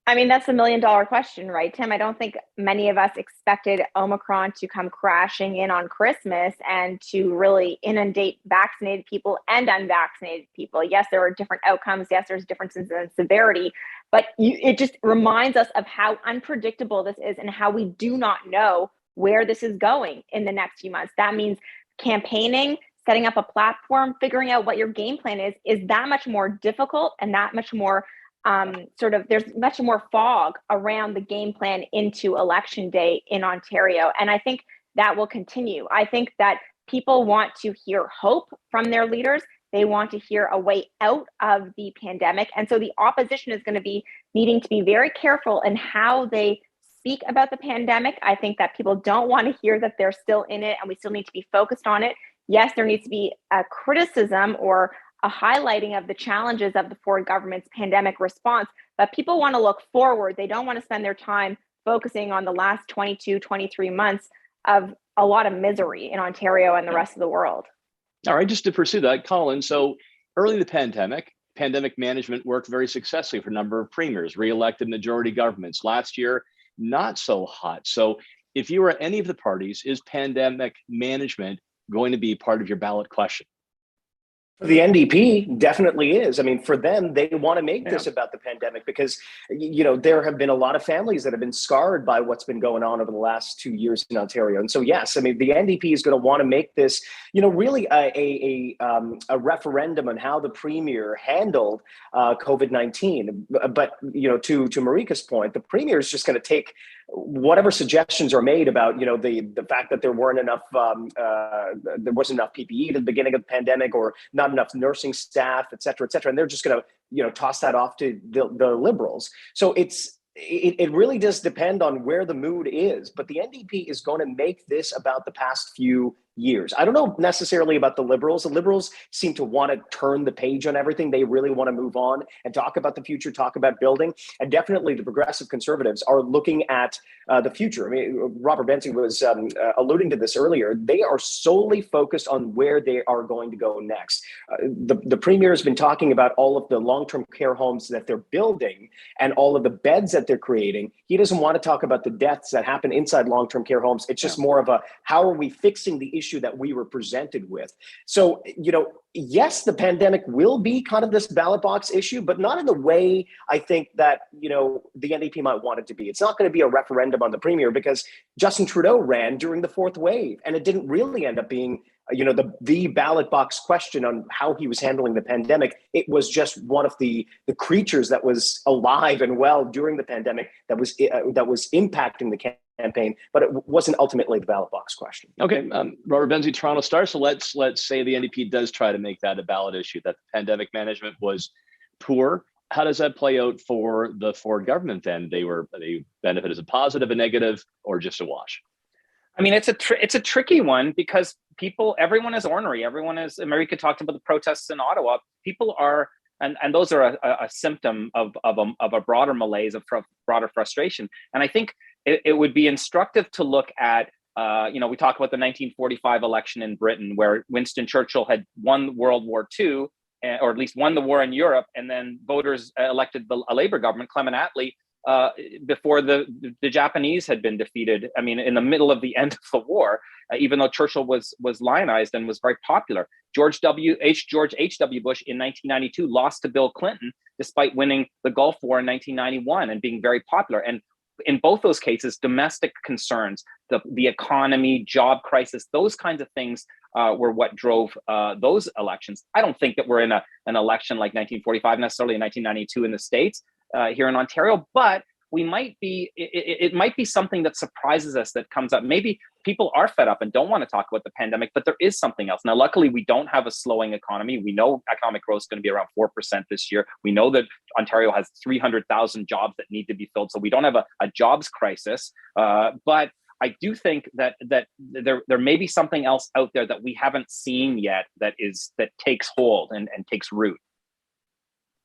I mean, that's $1 million question, right, Tim? I don't think many of us expected Omicron to come crashing in on Christmas and to really inundate vaccinated people and unvaccinated people. Yes, there are different outcomes. Yes, there's differences in severity, but it just reminds us of how unpredictable this is and how we do not know where this is going in the next few months. That means campaigning, setting up a platform, figuring out what your game plan is that much more difficult and that much more there's much more fog around the game plan into Election Day in Ontario. And I think that will continue. I think that people want to hear hope from their leaders. They want to hear a way out of the pandemic. And so the opposition is going to be needing to be very careful in how they speak about the pandemic. I think that people don't want to hear that they're still in it and we still need to be focused on it. Yes, there needs to be a criticism or a highlighting of the challenges of the Ford government's pandemic response, but people want to look forward. They don't want to spend their time focusing on the last 22, 23 months of a lot of misery in Ontario and the rest of the world. All right, just to pursue that, Colin, so early in the pandemic management worked very successfully for a number of premiers, re-elected majority governments. Last year, not so hot. So if you are any of the parties, is pandemic management going to be part of your ballot question? For the NDP, definitely is. I mean, for them, they want to make this about the pandemic because, there have been a lot of families that have been scarred by what's been going on over the last 2 years in Ontario. And so, yes, I mean, the NDP is going to want to make this, really a referendum on how the premier handled COVID-19. But, to Marika's point, the premier is just going to take whatever suggestions are made about, the fact that there wasn't enough PPE at the beginning of the pandemic, or not enough nursing staff, et cetera, and they're just going to, toss that off to the Liberals. So it really does depend on where the mood is, but the NDP is going to make this about the past few years. I don't know necessarily about the Liberals. The Liberals seem to want to turn the page on everything. They really want to move on and talk about the future, talk about building. And definitely the Progressive Conservatives are looking at the future. I mean, Robert Benzie was alluding to this earlier. They are solely focused on where they are going to go next. The Premier has been talking about all of the long-term care homes that they're building and all of the beds that they're creating. He doesn't want to talk about the deaths that happen inside long-term care homes. It's just more of a, how are we fixing the issue that we were presented with? So, yes, the pandemic will be kind of this ballot box issue, but not in the way I think that, the NDP might want it to be. It's not going to be a referendum on the premier because Justin Trudeau ran during the fourth wave, and it didn't really end up being the ballot box question on how he was handling the pandemic. It was just one of the creatures that was alive and well during the pandemic that was impacting the campaign, but it wasn't ultimately the ballot box question. Okay, Robert Benzie, Toronto Star. So let's say the NDP does try to make that a ballot issue, that the pandemic management was poor. How does that play out for the Ford government then? They benefit as a positive, a negative, or just a wash? I mean, it's a tricky one because everyone is ornery. Everyone is. Marika talked about the protests in Ottawa. People are, and those are a symptom of a broader malaise, of broader frustration. And I think it would be instructive to look at, we talk about the 1945 election in Britain, where Winston Churchill had won World War II, or at least won the war in Europe, and then voters elected a Labour government, Clement Attlee, before the Japanese had been defeated. I mean, in the middle of the end of the war, even though Churchill was lionized and was very popular. George H.W. Bush in 1992 lost to Bill Clinton, despite winning the Gulf War in 1991 and being very popular. And in both those cases, domestic concerns, the economy, job crisis, those kinds of things were what drove those elections. I don't think that we're in an election like 1945 necessarily, in 1992 in the States. Here in Ontario, but we might be, it might be something that surprises us that comes up. Maybe people are fed up and don't want to talk about the pandemic, but there is something else. Now, luckily, we don't have a slowing economy. We know economic growth is going to be around 4% this year. We know that Ontario has 300,000 jobs that need to be filled. So we don't have a jobs crisis, but I do think that there may be something else out there that we haven't seen yet that takes hold and takes root.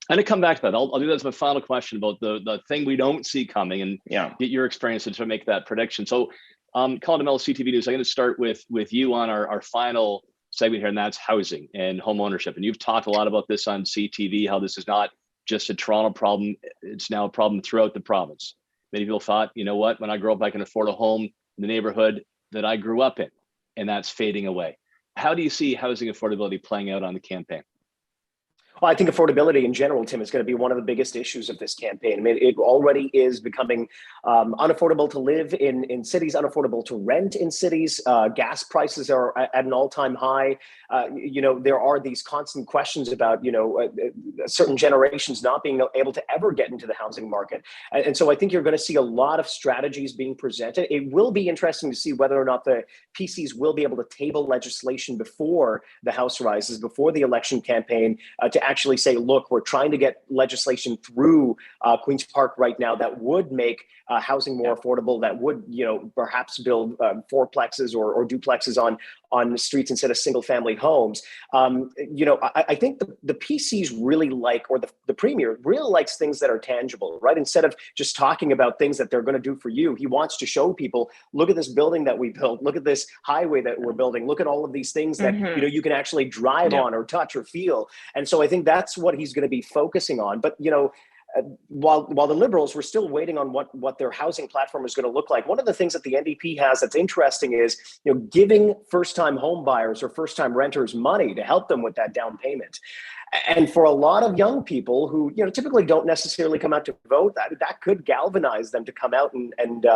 And to come back to that, I'll do that as my final question about the thing we don't see coming, and get your experience to make that prediction. So, Colin DeMello, CTV News, I'm going to start with you on our final segment here, and that's housing and home ownership. And you've talked a lot about this on CTV, how this is not just a Toronto problem; it's now a problem throughout the province. Many people thought, you know what, when I grow up, I can afford a home in the neighborhood that I grew up in, and that's fading away. How do you see housing affordability playing out on the campaign? Well, I think affordability in general, Tim, is going to be one of the biggest issues of this campaign. I mean, it already is becoming unaffordable to live in cities, unaffordable to rent in cities. Gas prices are at an all-time high. There are these constant questions about, certain generations not being able to ever get into the housing market. And so I think you're going to see a lot of strategies being presented. It will be interesting to see whether or not the PCs will be able to table legislation before the House rises, before the election campaign, to actually say, look, we're trying to get legislation through Queen's Park right now that would make housing more affordable, that would, perhaps build fourplexes or duplexes on the streets instead of single family homes. I think the PCs really like, or the Premier really likes things that are tangible, right? Instead of just talking about things that they're going to do for you, he wants to show people, look at this building that we built, look at this highway that we're building, look at all of these things that, you can actually drive on or touch or feel. And so I think that's what he's going to be focusing on. But, while the Liberals were still waiting on what their housing platform is going to look like, one of the things that the NDP has that's interesting is, giving first-time home buyers or first-time renters money to help them with that down payment. And for a lot of young people who, typically don't necessarily come out to vote, that could galvanize them to come out and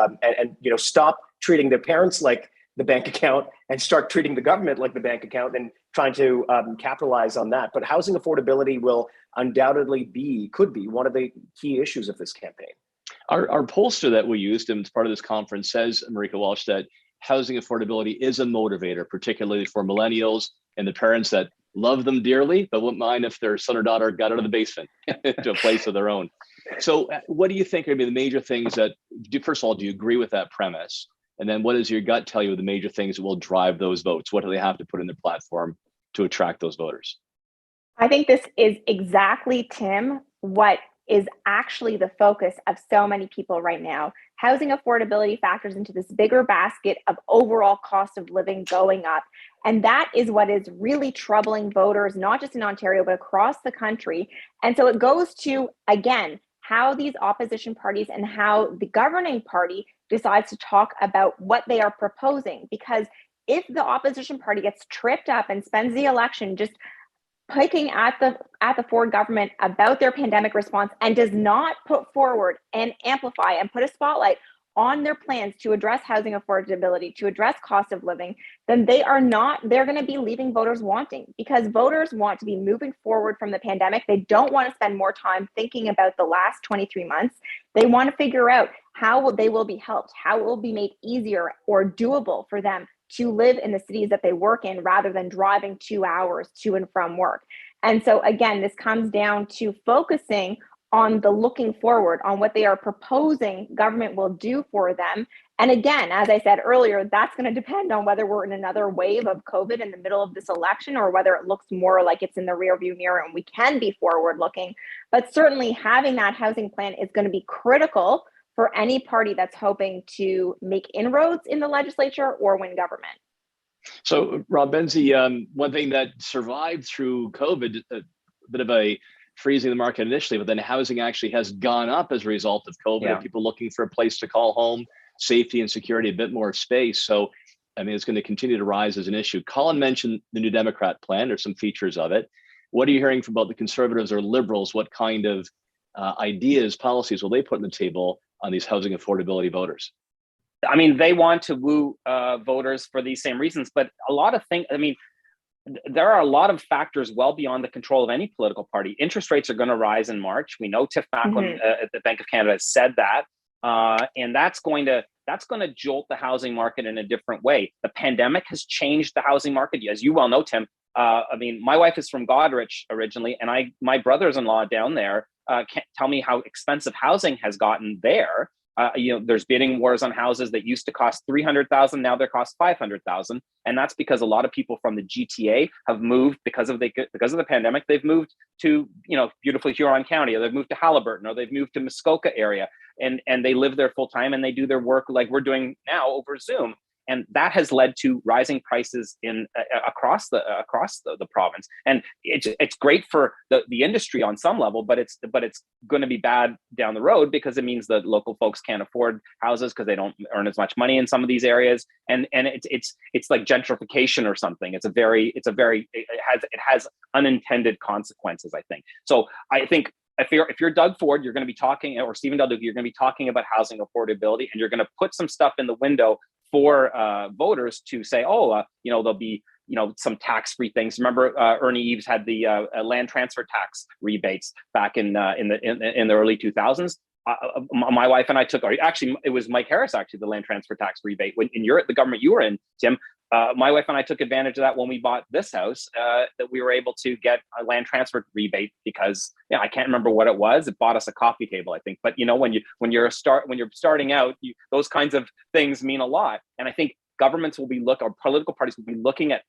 stop treating their parents like the bank account and start treating the government like the bank account and trying to capitalize on that. But housing affordability will undoubtedly could be one of the key issues of this campaign. Our pollster that we used as part of this conference says, Marika Walsh, that housing affordability is a motivator, particularly for millennials and the parents that love them dearly, but wouldn't mind if their son or daughter got out of the basement to a place of their own. So what do you think are going to be the major things first of all, do you agree with that premise? And then what does your gut tell you the major things that will drive those votes? What do they have to put in their platform to attract those voters? I think this is exactly, Tim, what is actually the focus of so many people right now. Housing affordability factors into this bigger basket of overall cost of living going up. And that is what is really troubling voters, not just in Ontario, but across the country. And so it goes to, again, how these opposition parties and how the governing party decides to talk about what they are proposing. Because if the opposition party gets tripped up and spends the election just picking at the Ford government about their pandemic response and does not put forward and amplify and put a spotlight on their plans to address housing affordability, to address cost of living, then they're going to be leaving voters wanting, because voters want to be moving forward from the pandemic. They don't want to spend more time thinking about the last 23 months. They want to figure out how they will be helped, how it will be made easier or doable for them to live in the cities that they work in rather than driving 2 hours to and from work. And so again, this comes down to focusing on the looking forward, on what they are proposing government will do for them. And again, as I said earlier, that's going to depend on whether we're in another wave of COVID in the middle of this election, or whether it looks more like it's in the rearview mirror and we can be forward looking. But certainly having that housing plan is going to be critical for any party that's hoping to make inroads in the legislature or win government. So, Rob Benzie, one thing that survived through COVID, a bit of a freezing the market initially, but then housing actually has gone up as a result of COVID. Yeah. People looking for a place to call home, safety and security, a bit more space. So, I mean, it's going to continue to rise as an issue. Colin mentioned the New Democrat plan, or some features of it. What are you hearing from about the Conservatives or Liberals? What kind of ideas, policies will they put on the table on these housing affordability voters? I mean, they want to woo voters for these same reasons, but a lot of things, I mean, there are a lot of factors well beyond the control of any political party. Interest rates are going to rise in March. We know Tiff Macklem at the Bank of Canada has said that, and that's going to jolt the housing market in a different way. The pandemic has changed the housing market, as you well know, Tim. I mean, my wife is from Goderich originally, and my brothers-in-law down there can't tell me how expensive housing has gotten there. There's bidding wars on houses that used to cost $300,000, now they cost $500,000, and that's because a lot of people from the GTA have moved because of the pandemic. They've moved to beautiful Huron County, or they've moved to Halliburton, or they've moved to Muskoka area, and they live there full time, and they do their work like we're doing now over Zoom. And that has led to rising prices across the province. And it's great for the industry on some level, but it's going to be bad down the road, because it means that local folks can't afford houses because they don't earn as much money in some of these areas. And it's like gentrification or something. It has unintended consequences, I think. So I think if you're Doug Ford, you're going to be talking, or Stephen Del Duca, you're going to be talking about housing affordability, and you're going to put some stuff in the window for voters to say, there'll be some tax-free things. Remember, Ernie Eves had the land transfer tax rebates back in the early 2000s. My wife and I took, or actually, it was Mike Harris, actually, the land transfer tax rebate. When the government you were in, Tim, my wife and I took advantage of that when we bought this house, that we were able to get a land transfer rebate because I can't remember what it was. It bought us a coffee table, I think. But when you're starting out, those kinds of things mean a lot. And I think governments will or political parties will be looking at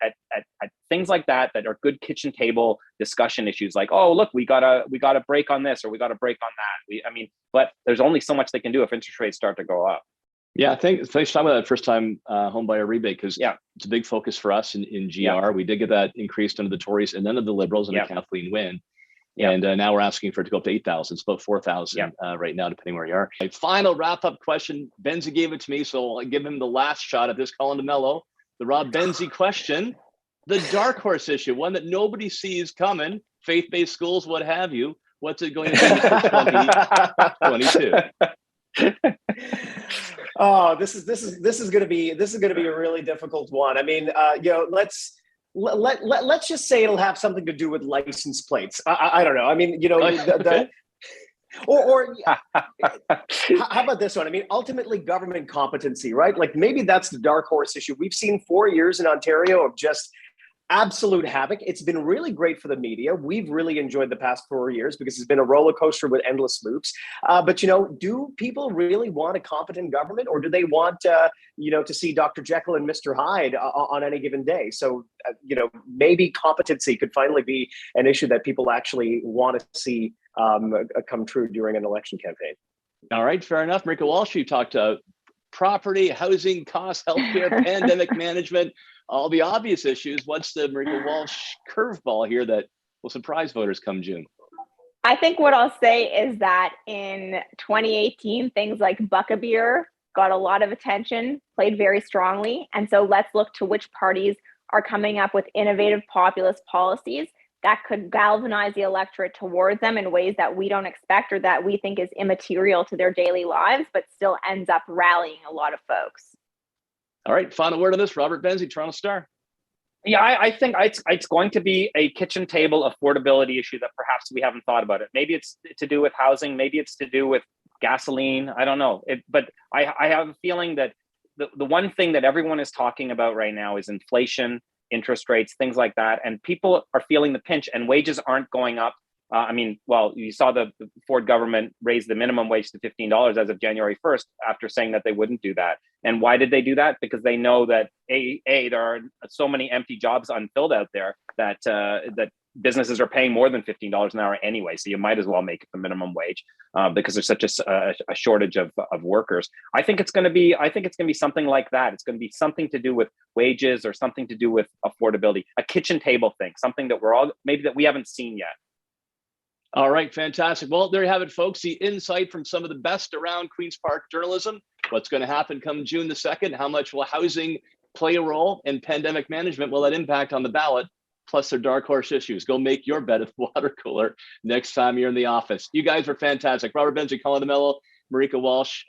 things like that are good kitchen table discussion issues, like, oh, look, we got a break on this, or we got a break on that. But there's only so much they can do if interest rates start to go up. Yeah, thanks for talking about that first time home buyer rebate, because it's a big focus for us in GR. We did get that increased under the Tories and then under the Liberals and a Kathleen win. Yeah. And now we're asking for it to go up to 8,000. It's about 4,000 right now, depending where you are. A final wrap-up question. Benzie gave it to me, so I'll give him the last shot at this. Colin DeMello, the Rob Benzie question. The dark horse issue, one that nobody sees coming, faith-based schools, what have you. What's it going to be for 2022? Oh, this is going to be a really difficult one. I mean, let's just say it'll have something to do with license plates. I don't know. I mean, or how about this one? I mean, ultimately government competency, right? Like maybe that's the dark horse issue. We've seen 4 years in Ontario of just absolute havoc. It's been really great for the media. We've really enjoyed the past 4 years because it's been a roller coaster with endless loops. But do people really want a competent government, or do they want to see Dr. Jekyll and Mr. Hyde on any given day? So maybe competency could finally be an issue that people actually want to see come true during an election campaign. All right, fair enough. Marika Walsh, you talked property, housing costs, healthcare, pandemic management, all the obvious issues. What's the Marika Walsh curveball here that will surprise voters come June? I think what I'll say is that in 2018, things like Buck-a-Beer got a lot of attention, played very strongly. And so let's look to which parties are coming up with innovative populist policies that could galvanize the electorate towards them in ways that we don't expect or that we think is immaterial to their daily lives, but still ends up rallying a lot of folks. All right, final word on this, Robert Benzie, Toronto Star. Yeah, I think it's going to be a kitchen table affordability issue that perhaps we haven't thought about it. Maybe it's to do with housing, maybe it's to do with gasoline. I don't know. But I have a feeling that the one thing that everyone is talking about right now is inflation, interest rates, things like that. And people are feeling the pinch and wages aren't going up. You saw the Ford government raise the minimum wage to $15 as of January 1st after saying that they wouldn't do that. And why did they do that? Because they know that there are so many empty jobs unfilled out there that businesses are paying more than $15 an hour anyway. So you might as well make it the minimum wage because there's such a shortage of workers. I think it's going to be something like that. It's going to be something to do with wages or something to do with affordability, a kitchen table thing, something that we haven't seen yet. All right, fantastic. Well, there you have it, folks. The insight from some of the best around Queen's Park journalism. What's going to happen come June the 2nd? How much will housing play a role in pandemic management? Will that impact on the ballot? Plus their dark horse issues. Go make your bed at the water cooler next time you're in the office. You guys are fantastic. Robert Benzie, Colin DeMello, Marika Walsh.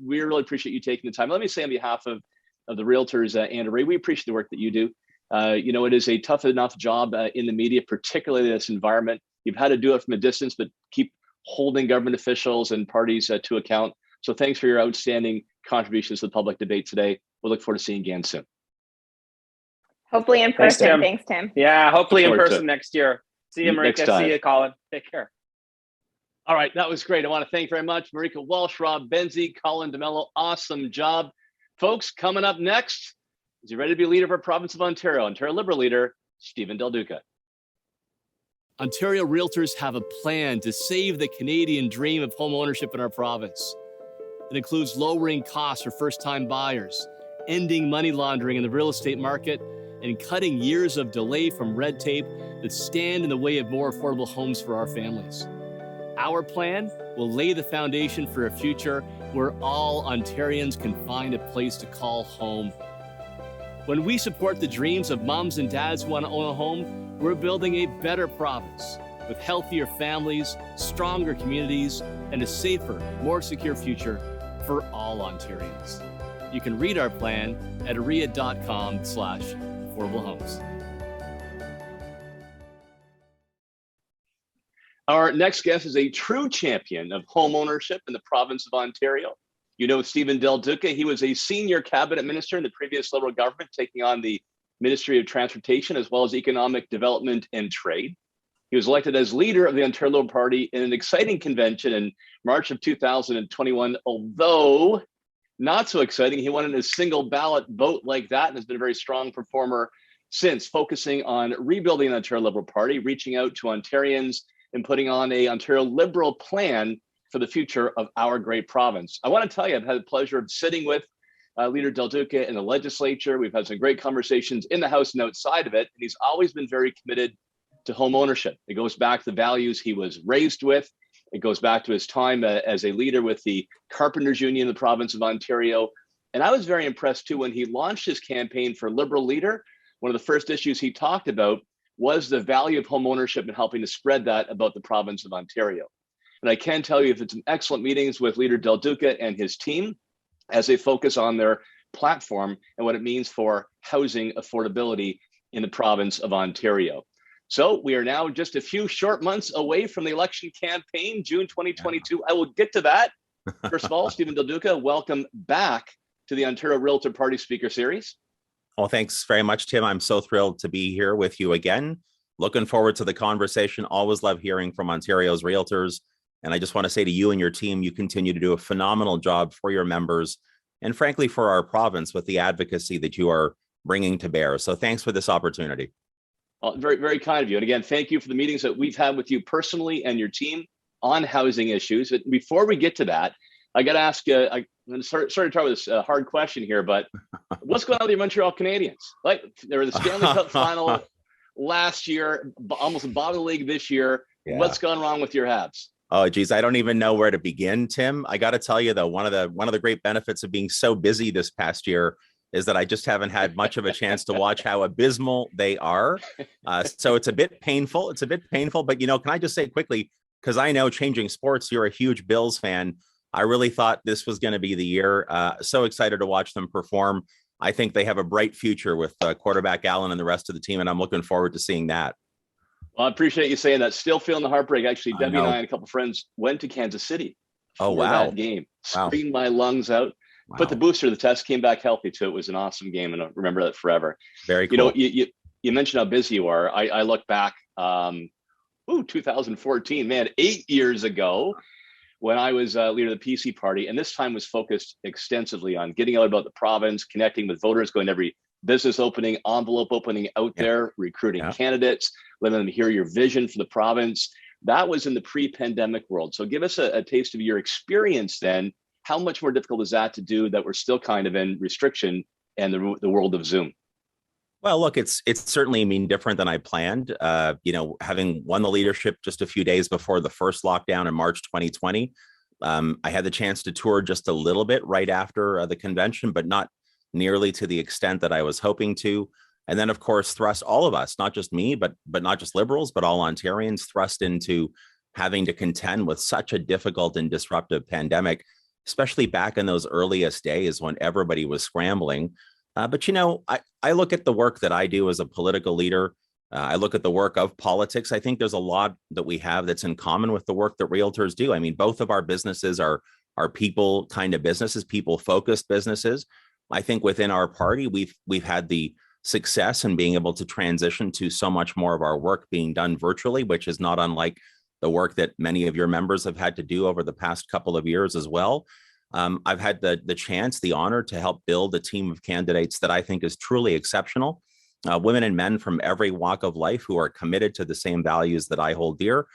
We really appreciate you taking the time. Let me say on behalf of the realtors, Anna Ray, we appreciate the work that you do. It is a tough enough job in the media, particularly in this environment. You've had to do it from a distance, but keep holding government officials and parties to account. So thanks for your outstanding contributions to the public debate today. We'll look forward to seeing you again soon. Hopefully in person. Thanks, Tim. Yeah, hopefully in person next year. See you, Marika. See you, Colin. Take care. All right, that was great. I want to thank very much Marika Walsh, Rob Benzie, Colin DeMello. Awesome job. Folks, coming up next, is he ready to be leader of our province of Ontario? Ontario Liberal leader, Stephen Del Duca. Ontario Realtors have a plan to save the Canadian dream of home ownership in our province. It includes lowering costs for first-time buyers, ending money laundering in the real estate market, and cutting years of delay from red tape that stand in the way of more affordable homes for our families. Our plan will lay the foundation for a future where all Ontarians can find a place to call home. When we support the dreams of moms and dads who want to own a home, we're building a better province with healthier families, stronger communities, and a safer, more secure future for all Ontarians. You can read our plan at aria.com/affordable homes. Our next guest is a true champion of home ownership in the province of Ontario. You know Stephen Del Duca. He was a senior cabinet minister in the previous Liberal government, taking on the Ministry of Transportation, as well as Economic Development and Trade. He was elected as leader of the Ontario Liberal Party in an exciting convention in March of 2021, although not so exciting. He won in a single ballot vote like that and has been a very strong performer since, focusing on rebuilding the Ontario Liberal Party, reaching out to Ontarians and putting on a Ontario Liberal plan for the future of our great province. I want to tell you, I've had the pleasure of sitting with Leader Del Duca in the legislature. We've had some great conversations in the House and outside of it. And he's always been very committed to home ownership. It goes back to the values he was raised with. It goes back to his time as a leader with the Carpenters Union in the province of Ontario. And I was very impressed too when he launched his campaign for Liberal Leader. One of the first issues he talked about was the value of home ownership and helping to spread that about the province of Ontario. And I can tell you, it's some excellent meetings with Leader Del Duca and his team as they focus on their platform and what it means for housing affordability in the province of Ontario. So we are now just a few short months away from the election campaign, June 2022. I will get to that. First of all, Stephen Del Duca, welcome back to the Ontario Realtor Party Speaker Series. Well, thanks very much, Tim. I'm so thrilled to be here with you again. Looking forward to the conversation. Always love hearing from Ontario's realtors. And I just want to say to you and your team, you continue to do a phenomenal job for your members and frankly, for our province with the advocacy that you are bringing to bear. So thanks for this opportunity. Very, very kind of you. And again, thank you for the meetings that we've had with you personally and your team on housing issues. But before we get to that, I got to ask, I'm sorry to start with this hard question here, but what's going on with your Montreal Canadiens? Like, they were the Stanley Cup final last year, almost the bottom of the league this year. Yeah. What's gone wrong with your Habs? Oh, geez, I don't even know where to begin, Tim. I got to tell you, though, one of the great benefits of being so busy this past year is that I just haven't had much of a chance to watch how abysmal they are. So it's a bit painful. But, can I just say quickly, because I know changing sports, you're a huge Bills fan. I really thought this was going to be the year. So excited to watch them perform. I think they have a bright future with quarterback Allen and the rest of the team, and I'm looking forward to seeing that. Well, I appreciate you saying that. Still feeling the heartbreak. Actually, Debbie and I and a couple of friends went to Kansas City for that game. Screamed my lungs out. Wow. Put the booster to the test, came back healthy too. It was an awesome game, and I remember that forever. Very cool. You mentioned how busy you are. I look back, 2014, man, 8 years ago, when I was leader of the PC party, and this time was focused extensively on getting out about the province, connecting with voters, going to every business opening, envelope opening out there, recruiting candidates, letting them hear your vision for the province. That was in the pre-pandemic world. So give us a taste of your experience then. How much more difficult is that to do that we're still kind of in restriction and the world of Zoom? Well, look, it's certainly different than I planned. Having won the leadership just a few days before the first lockdown in March 2020, I had the chance to tour just a little bit right after the convention, but not nearly to the extent that I was hoping to. And then, of course, thrust all of us, not just me, but not just Liberals, but all Ontarians, thrust into having to contend with such a difficult and disruptive pandemic, especially back in those earliest days when everybody was scrambling. But I look at the work that I do as a political leader. I look at the work of politics. I think there's a lot that we have that's in common with the work that realtors do. I mean, both of our businesses are people kind of businesses, people focused businesses. I think within our party, we've had the success in being able to transition to so much more of our work being done virtually, which is not unlike the work that many of your members have had to do over the past couple of years as well. I've had the chance, the honor to help build a team of candidates that I think is truly exceptional. Women and men from every walk of life who are committed to the same values that I hold dear.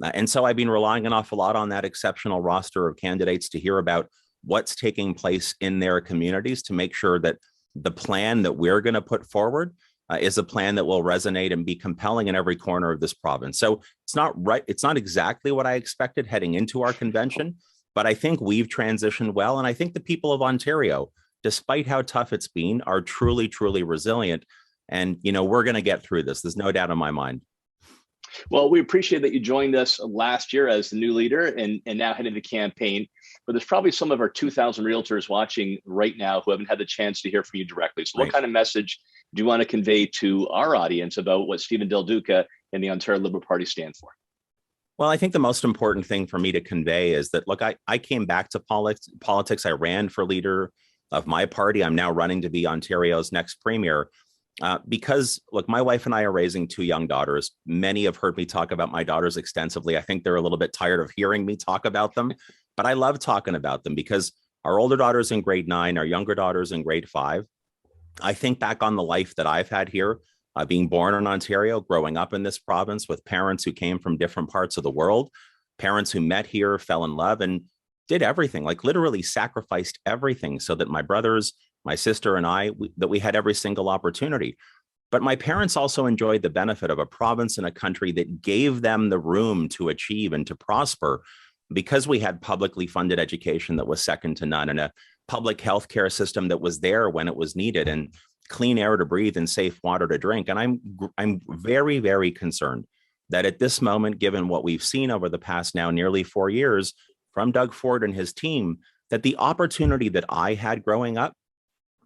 And so I've been relying an awful lot on that exceptional roster of candidates to hear about what's taking place in their communities to make sure that the plan that we're going to put forward is a plan that will resonate and be compelling in every corner of this province. So it's not right. It's not exactly what I expected heading into our convention, but I think we've transitioned well. And I think the people of Ontario, despite how tough it's been, are truly, truly resilient. And, we're going to get through this. There's no doubt in my mind. Well, we appreciate that you joined us last year as the new leader and now heading the campaign. But there's probably some of our 2,000 realtors watching right now who haven't had the chance to hear from you directly. So what kind of message do you want to convey to our audience about what Stephen Del Duca and the Ontario Liberal Party stand for? Well, I think the most important thing for me to convey is that, look, I came back to politics. I ran for leader of my party. I'm now running to be Ontario's next premier. Because, look, my wife and I are raising two young daughters. Many have heard me talk about my daughters extensively. I think they're a little bit tired of hearing me talk about them, but I love talking about them because our older daughter's in grade 9, our younger daughter's in grade 5. I think back on the life that I've had here, being born in Ontario, growing up in this province with parents who came from different parts of the world, parents who met here, fell in love, and did everything, like literally sacrificed everything so that my brothers, my sister and I, that we had every single opportunity. But my parents also enjoyed the benefit of a province and a country that gave them the room to achieve and to prosper because we had publicly funded education that was second to none and a public healthcare system that was there when it was needed and clean air to breathe and safe water to drink. And I'm very, very concerned that at this moment, given what we've seen over the past now nearly 4 years from Doug Ford and his team, that the opportunity that I had growing up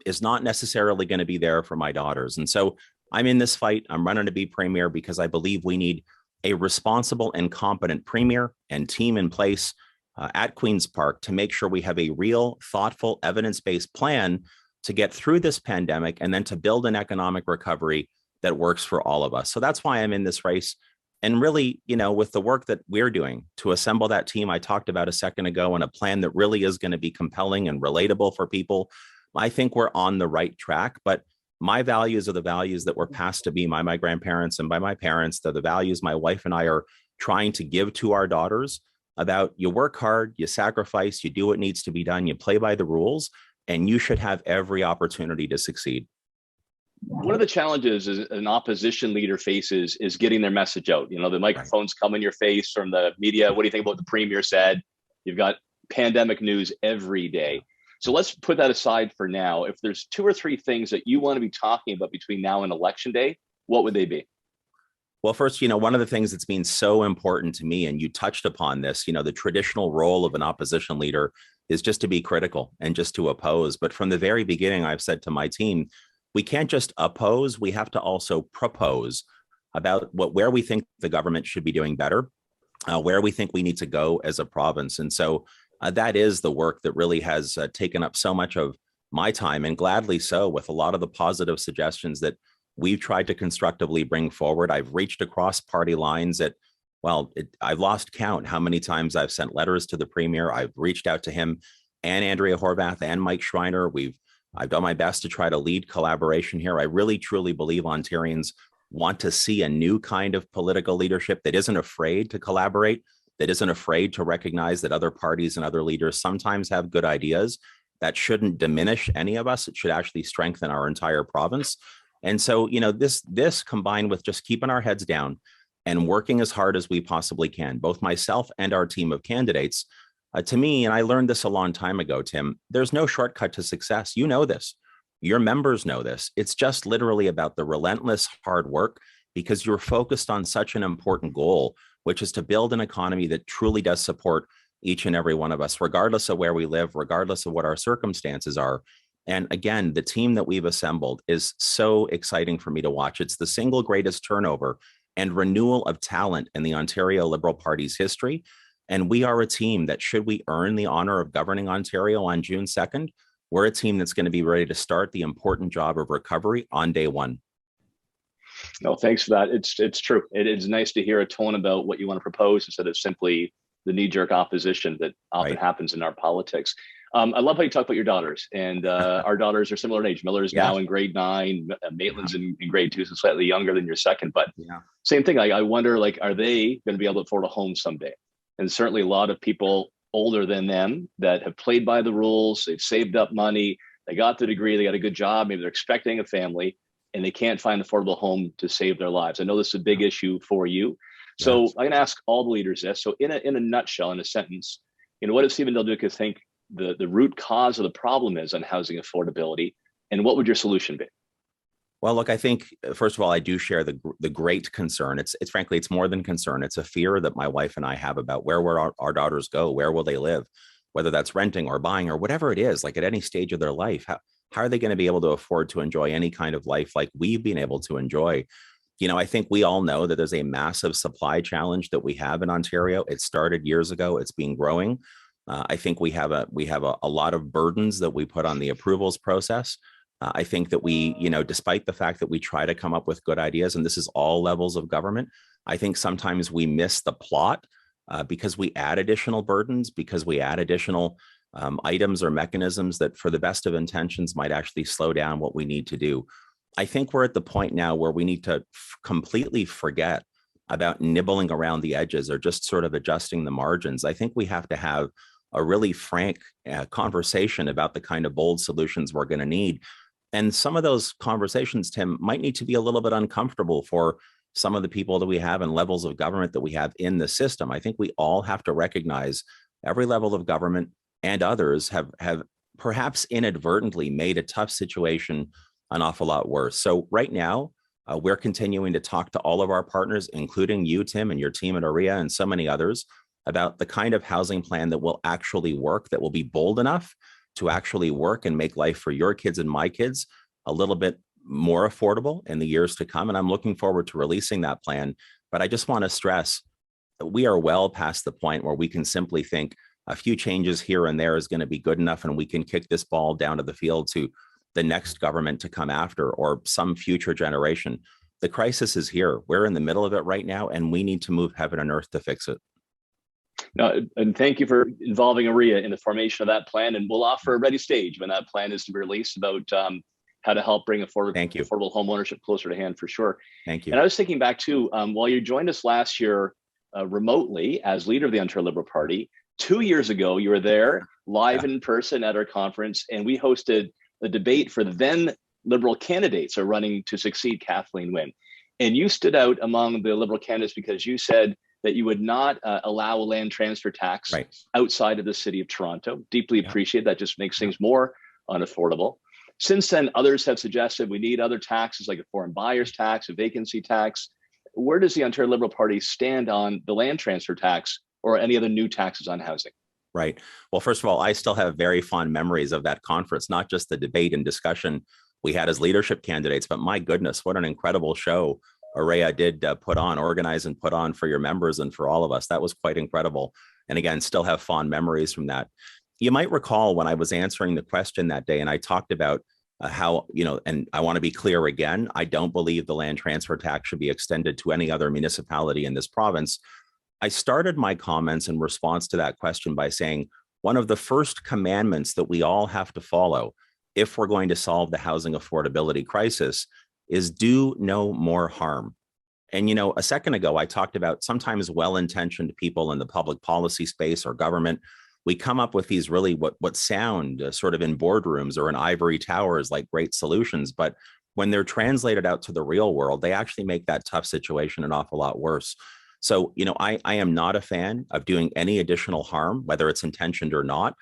is not necessarily going to be there for my daughters. And so I'm in this fight. I'm running to be premier because I believe we need a responsible and competent premier and team in place at Queen's Park to make sure we have a real, thoughtful, evidence-based plan to get through this pandemic and then to build an economic recovery that works for all of us. So that's why I'm in this race. And really, with the work that we're doing to assemble that team I talked about a second ago and a plan that really is going to be compelling and relatable for people, I think we're on the right track. But my values are the values that were passed to me by my grandparents and by my parents. They're the values my wife and I are trying to give to our daughters about you work hard, you sacrifice, you do what needs to be done, you play by the rules, and you should have every opportunity to succeed. One of the challenges an opposition leader faces is getting their message out. The microphones come in your face from the media. What do you think about what the premier said? You've got pandemic news every day. So let's put that aside for now. If there's 2 or 3 things that you want to be talking about between now and election day, what would they be? Well, first, one of the things that's been so important to me, and you touched upon this, the traditional role of an opposition leader is just to be critical and just to oppose. But from the very beginning, I've said to my team, we can't just oppose, we have to also propose about where we think the government should be doing better, where we think we need to go as a province. And so that is the work that really has taken up so much of my time, and gladly so, with a lot of the positive suggestions that we've tried to constructively bring forward. I've reached across party lines I've lost count how many times I've sent letters to the premier. I've reached out to him and Andrea Horwath and Mike Schreiner. I've done my best to try to lead collaboration here. I really, truly believe Ontarians want to see a new kind of political leadership that isn't afraid to collaborate, that isn't afraid to recognize that other parties and other leaders sometimes have good ideas. That shouldn't diminish any of us. It should actually strengthen our entire province. And so, this combined with just keeping our heads down and working as hard as we possibly can, both myself and our team of candidates, to me, and I learned this a long time ago, Tim, there's no shortcut to success. You know this. Your members know this. It's just literally about the relentless hard work, because you're focused on such an important goal, which is to build an economy that truly does support each and every one of us, regardless of where we live, regardless of what our circumstances are. And again, the team that we've assembled is so exciting for me to watch. It's the single greatest turnover and renewal of talent in the Ontario Liberal Party's history. And we are a team that, should we earn the honor of governing Ontario on June 2nd, we're a team that's going to be ready to start the important job of recovery on day one. No, thanks for that. It's true. It is nice to hear a tone about what you want to propose instead of simply the knee-jerk opposition that often happens in our politics. I love how you talk about your daughters, and our daughters are similar in age. Miller's now in grade 9, Maitland's in grade 2, so slightly younger than your second, but same thing. I wonder, are they going to be able to afford a home someday? And certainly a lot of people older than them that have played by the rules, they've saved up money, they got the degree, they got a good job, maybe they're expecting a family, and they can't find an affordable home to save their lives. I know this is a big issue for you. So I'm going to ask all the leaders this. So in a nutshell, in a sentence, what does Stephen Del Duca think the root cause of the problem is on housing affordability, and what would your solution be? Well, look, I think, first of all, I do share the great concern. It's frankly, it's more than concern. It's a fear that my wife and I have about where will our daughters go, where will they live, whether that's renting or buying or whatever it is, at any stage of their life. How are they going to be able to afford to enjoy any kind of life like we've been able to enjoy? I think we all know that there's a massive supply challenge that we have in Ontario. It started years ago. It's been growing. I think we have a lot of burdens that we put on the approvals process. I think that we, despite the fact that we try to come up with good ideas, and this is all levels of government, I think sometimes we miss the plot because we add additional burdens, because we add additional items or mechanisms that, for the best of intentions, might actually slow down what we need to do. I think we're at the point now where we need to completely forget about nibbling around the edges or just sort of adjusting the margins. I think we have to have a really frank conversation about the kind of bold solutions we're going to need. And some of those conversations, Tim, might need to be a little bit uncomfortable for some of the people that we have and levels of government that we have in the system. I think we all have to recognize every level of government and others have perhaps inadvertently made a tough situation an awful lot worse. So right now, we're continuing to talk to all of our partners, including you, Tim, and your team at OREA and so many others, about the kind of housing plan that will actually work, that will be bold enough to actually work and make life for your kids and my kids a little bit more affordable in the years to come. And I'm looking forward to releasing that plan. But I just want to stress that we are well past the point where we can simply think a few changes here and there is going to be good enough and we can kick this ball down to the field to the next government to come after or some future generation. The crisis is here. We're in the middle of it right now, and we need to move heaven and earth to fix it. No, and thank you for involving OREA in the formation of that plan. And we'll offer a ready stage when that plan is to be released about how to help bring affordable home ownership closer to hand for sure. Thank you. And I was thinking back too, while you joined us last year remotely as leader of the Ontario Liberal Party, 2 years ago, you were there live in person at our conference, and we hosted a debate for the then Liberal candidates are running to succeed Kathleen Wynne. And you stood out among the Liberal candidates because you said that you would not allow a land transfer tax outside of the city of Toronto. Deeply appreciate that. Just makes things more unaffordable. Since then, others have suggested we need other taxes like a foreign buyer's tax, a vacancy tax. Where does the Ontario Liberal Party stand on the land transfer tax or any other new taxes on housing? Right. Well, first of all, I still have very fond memories of that conference, not just the debate and discussion we had as leadership candidates, but my goodness, what an incredible show OREA did organize and put on for your members and for all of us. That was quite incredible. And again, still have fond memories from that. You might recall when I was answering the question that day, and I talked about how, and I want to be clear again, I don't believe the land transfer tax should be extended to any other municipality in this province. I started my comments in response to that question by saying one of the first commandments that we all have to follow if we're going to solve the housing affordability crisis is do no more harm. And, a second ago, I talked about sometimes well-intentioned people in the public policy space or government. We come up with these really what sound sort of in boardrooms or in ivory towers like great solutions, but when they're translated out to the real world, they actually make that tough situation an awful lot worse. So, I am not a fan of doing any additional harm, whether it's intentioned or not,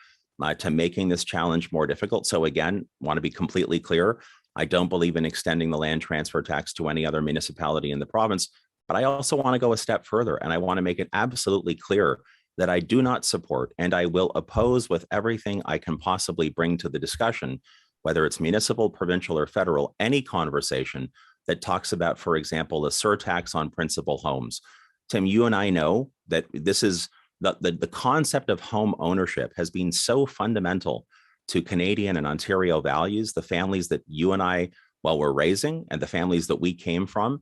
to making this challenge more difficult. So again, want to be completely clear. I don't believe in extending the land transfer tax to any other municipality in the province, but I also want to go a step further. And I want to make it absolutely clear that I do not support and I will oppose with everything I can possibly bring to the discussion, whether it's municipal, provincial, or federal, any conversation that talks about, for example, a surtax on principal homes. Tim, you and I know that this is the concept of home ownership has been so fundamental to Canadian and Ontario values, the families that you and I, were raising and the families that we came from.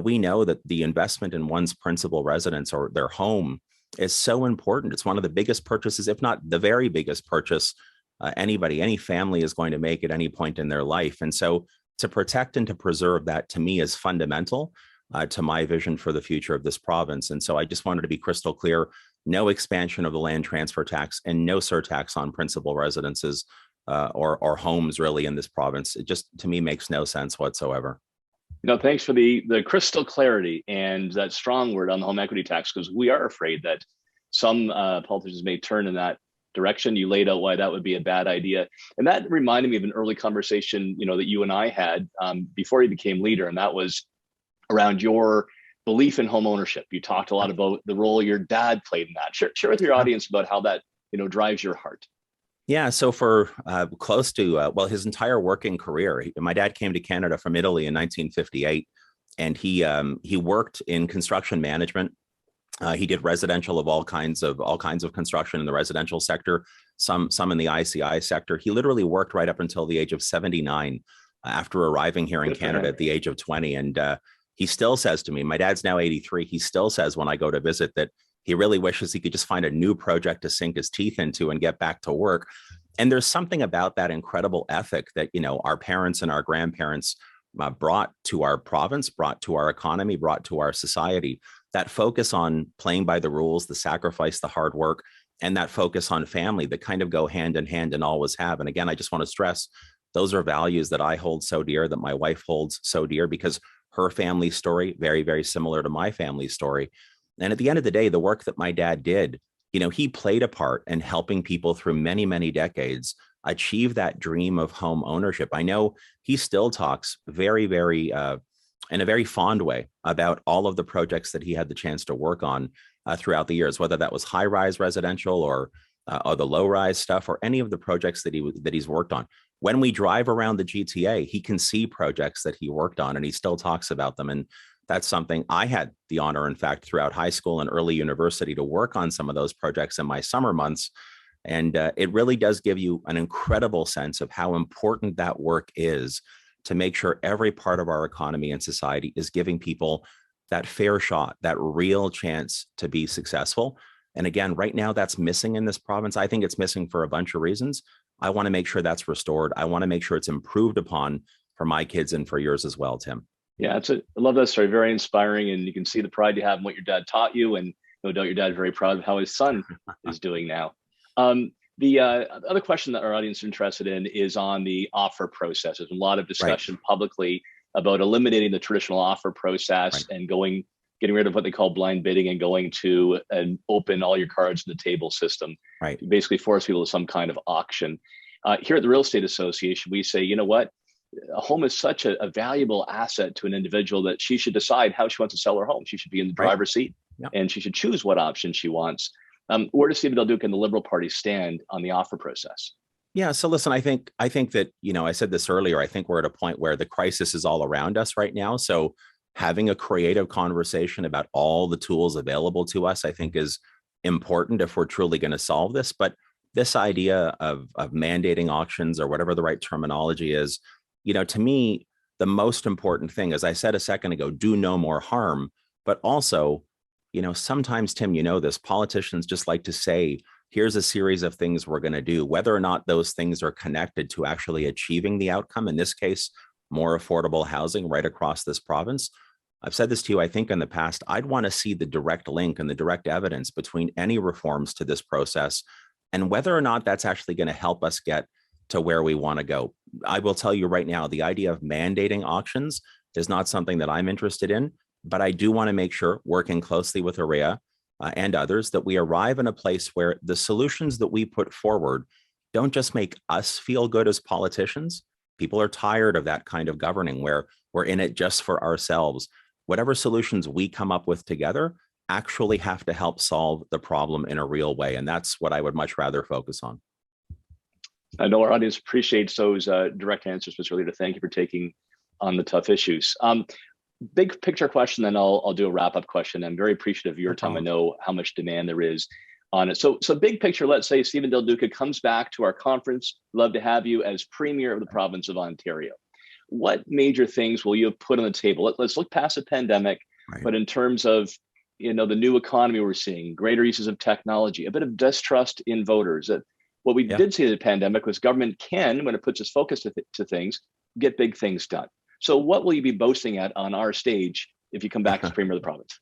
We know that the investment in one's principal residence or their home is so important. It's one of the biggest purchases, if not the very biggest purchase any family is going to make at any point in their life. And so to protect and to preserve that, to me, is fundamental to my vision for the future of this province. And so I just wanted to be crystal clear, no expansion of the land transfer tax and no surtax on principal residences or homes really in this province. It just, to me, makes no sense whatsoever. Thanks for the crystal clarity and that strong word on the home equity tax, because we are afraid that some politicians may turn in that direction. You laid out why that would be a bad idea. And that reminded me of an early conversation, that you and I had before you became leader. And that was around your belief in home ownership. You talked a lot about the role your dad played in that. Share with your audience about how that, drives your heart. Yeah, so for close to, his entire working career, my dad came to Canada from Italy in 1958, and he worked in construction management. He did residential of all kinds of construction in the residential sector, some in the ICI sector. He literally worked right up until the age of 79 after arriving here in Canada at the age of 20. And he still says to me, my dad's now 83, he still says when I go to visit that he really wishes he could just find a new project to sink his teeth into and get back to work. And there's something about that incredible ethic that, our parents and our grandparents brought to our province, brought to our economy, brought to our society. That focus on playing by the rules, the sacrifice, the hard work, and that focus on family that kind of go hand in hand and always have. And again, I just want to stress, Those are values that I hold so dear, that my wife holds so dear, because her family story, very, very similar to my family story. And at the end of the day, the work that my dad did, he played a part in helping people through many, many decades achieve that dream of home ownership. I know he still talks very, very, in a very fond way about all of the projects that he had the chance to work on throughout the years, whether that was high-rise residential or the low-rise stuff, or any of the projects that he's worked on. When we drive around the GTA, he can see projects that he worked on, and he still talks about them. And that's something I had the honor, in fact, throughout high school and early university, to work on some of those projects in my summer months. And it really does give you an incredible sense of how important that work is to make sure every part of our economy and society is giving people that fair shot, that real chance to be successful. And again, right now that's missing in this province. I think it's missing for a bunch of reasons. I want to make sure that's restored. I want to make sure it's improved upon for my kids and for yours as well, Tim. Yeah, I love that story. Very inspiring. And you can see the pride you have in what your dad taught you. And no doubt your dad's very proud of how his son is doing now. The other question that our audience is interested in is on the offer process. There's a lot of discussion publicly about eliminating the traditional offer process and getting rid of what they call blind bidding and going to an open all your cards on the table system. Right. Basically force people to some kind of auction. Here at the Real Estate Association, we say, you know what? A home is such a valuable asset to an individual that she should decide how she wants to sell her home. She should be in the driver's seat, and she should choose what option she wants. Where does Stephen Del Duca and the Liberal Party stand on the offer process? Yeah. So listen, I think that, I said this earlier, I think we're at a point where the crisis is all around us right now. So having a creative conversation about all the tools available to us, I think, is important if we're truly going to solve this. But this idea of mandating auctions, or whatever the right terminology is, to me, the most important thing, as I said a second ago, do no more harm. But also, sometimes, Tim, this, politicians just like to say, here's a series of things we're going to do, whether or not those things are connected to actually achieving the outcome, in this case, more affordable housing right across this province. I've said this to you, I think, in the past. I'd want to see the direct link and the direct evidence between any reforms to this process and whether or not that's actually going to help us get to where we want to go. I will tell you right now, the idea of mandating auctions is not something that I'm interested in, but I do want to make sure, working closely with OREA and others, that we arrive in a place where the solutions that we put forward don't just make us feel good as politicians. People are tired of that kind of governing where we're in it just for ourselves. Whatever solutions we come up with together actually have to help solve the problem in a real way. And that's what I would much rather focus on. I know our audience appreciates those direct answers, Mr. Leader. Thank you for taking on the tough issues. Big picture question, then I'll do a wrap-up question. I'm very appreciative of your time. I know how much demand there is on it. So big picture, let's say Stephen Del Duca comes back to our conference. Love to have you as Premier of the province of Ontario. What major things will you have put on the table? Let's look past the pandemic, but in terms of the new economy we're seeing, greater uses of technology, a bit of distrust in voters. What we did see in the pandemic was government can, when it puts its focus to things, get big things done. So what will you be boasting at on our stage if you come back as Premier of the province?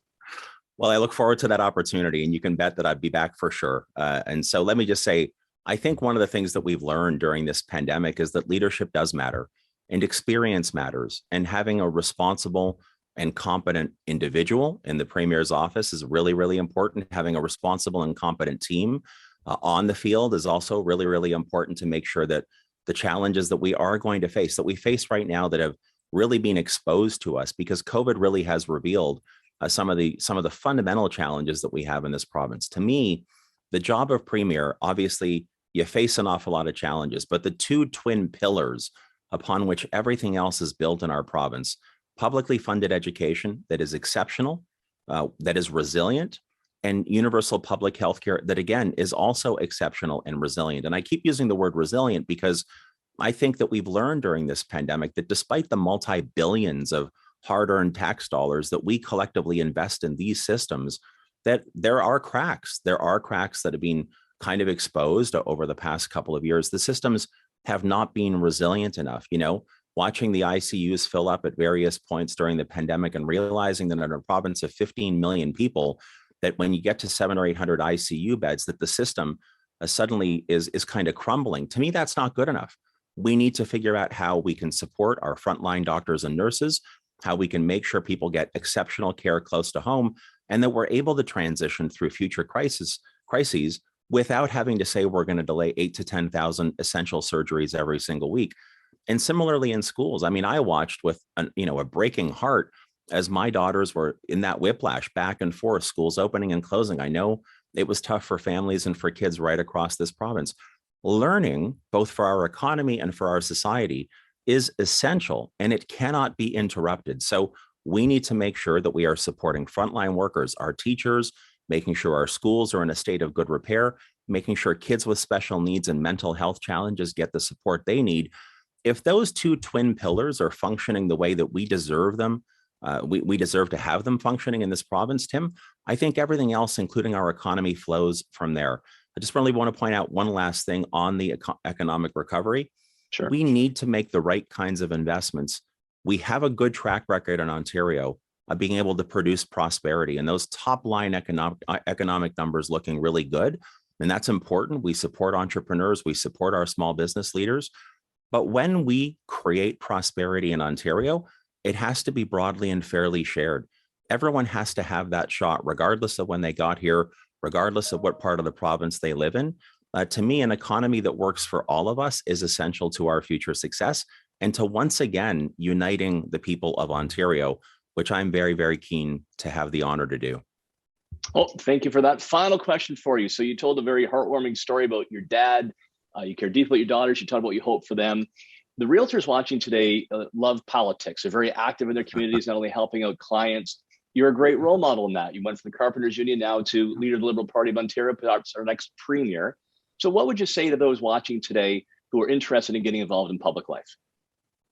Well, I look forward to that opportunity, and you can bet that I'd be back for sure. And so let me just say, I think one of the things that we've learned during this pandemic is that leadership does matter and experience matters, and having a responsible and competent individual in the Premier's office is really, really important. Having a responsible and competent team on the field is also really, really important to make sure that the challenges that we are going to face, that we face right now, that have really been exposed to us, because COVID really has revealed some of the fundamental challenges that we have in this province. To me, the job of Premier, obviously, you face an awful lot of challenges, but the two twin pillars upon which everything else is built in our province, publicly funded education that is exceptional, that is resilient, and universal public healthcare that, again, is also exceptional and resilient. And I keep using the word resilient because I think that we've learned during this pandemic that despite the multi-billions of hard-earned tax dollars that we collectively invest in these systems, that there are cracks. There are cracks that have been kind of exposed over the past couple of years. The systems have not been resilient enough. Watching the ICUs fill up at various points during the pandemic and realizing that in a province of 15 million people, that when you get to 700 or 800 ICU beds, that the system suddenly is kind of crumbling. To me, that's not good enough. We need to figure out how we can support our frontline doctors and nurses, how we can make sure people get exceptional care close to home, and that we're able to transition through future crises without having to say we're going to delay 8 to 10,000 essential surgeries every single week. And similarly in schools, I mean, I watched with a breaking heart as my daughters were in that whiplash back and forth, schools opening and closing. I know it was tough for families and for kids right across this province. Learning, both for our economy and for our society, is essential, and it cannot be interrupted. So we need to make sure that we are supporting frontline workers, our teachers, making sure our schools are in a state of good repair, making sure kids with special needs and mental health challenges get the support they need. If those two twin pillars are functioning the way that we deserve them, we deserve to have them functioning in this province, Tim, I think everything else, including our economy, flows from there. I just really want to point out one last thing on the economic recovery. Sure. We need to make the right kinds of investments. We have a good track record in Ontario of being able to produce prosperity, and those top line economic numbers looking really good. And that's important. We support entrepreneurs, we support our small business leaders. But when we create prosperity in Ontario, it has to be broadly and fairly shared. Everyone has to have that shot, regardless of when they got here, regardless of what part of the province they live in. To me, an economy that works for all of us is essential to our future success and to once again uniting the people of Ontario, which I'm very, very keen to have the honor to do. Well, thank you for that. Final question for you. So you told a very heartwarming story about your dad. You care deeply about your daughters. You talked about what you hope for them. The realtors watching today love politics. They're very active in their communities, not only helping out clients. You're a great role model in that. You went from the Carpenters Union now to leader of the Liberal Party of Ontario, perhaps our next premier. So what would you say to those watching today who are interested in getting involved in public life?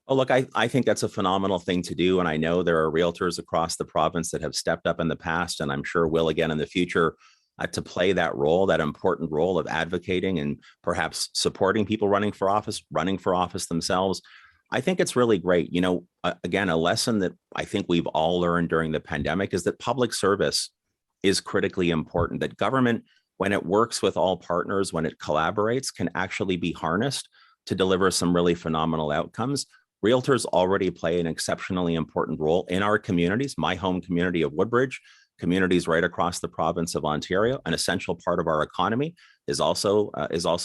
Oh, look, I think that's a phenomenal thing to do. And I know there are realtors across the province that have stepped up in the past, and I'm sure will again in the future, to play that role, that important role of advocating and perhaps supporting people running for office themselves. I think it's really great. Again, a lesson that I think we've all learned during the pandemic is that public service is critically important, that government, when it works with all partners, when it collaborates, can actually be harnessed to deliver some really phenomenal outcomes. Realtors already play an exceptionally important role in our communities. My home community of Woodbridge, communities right across the province of Ontario, an essential part of our economy is also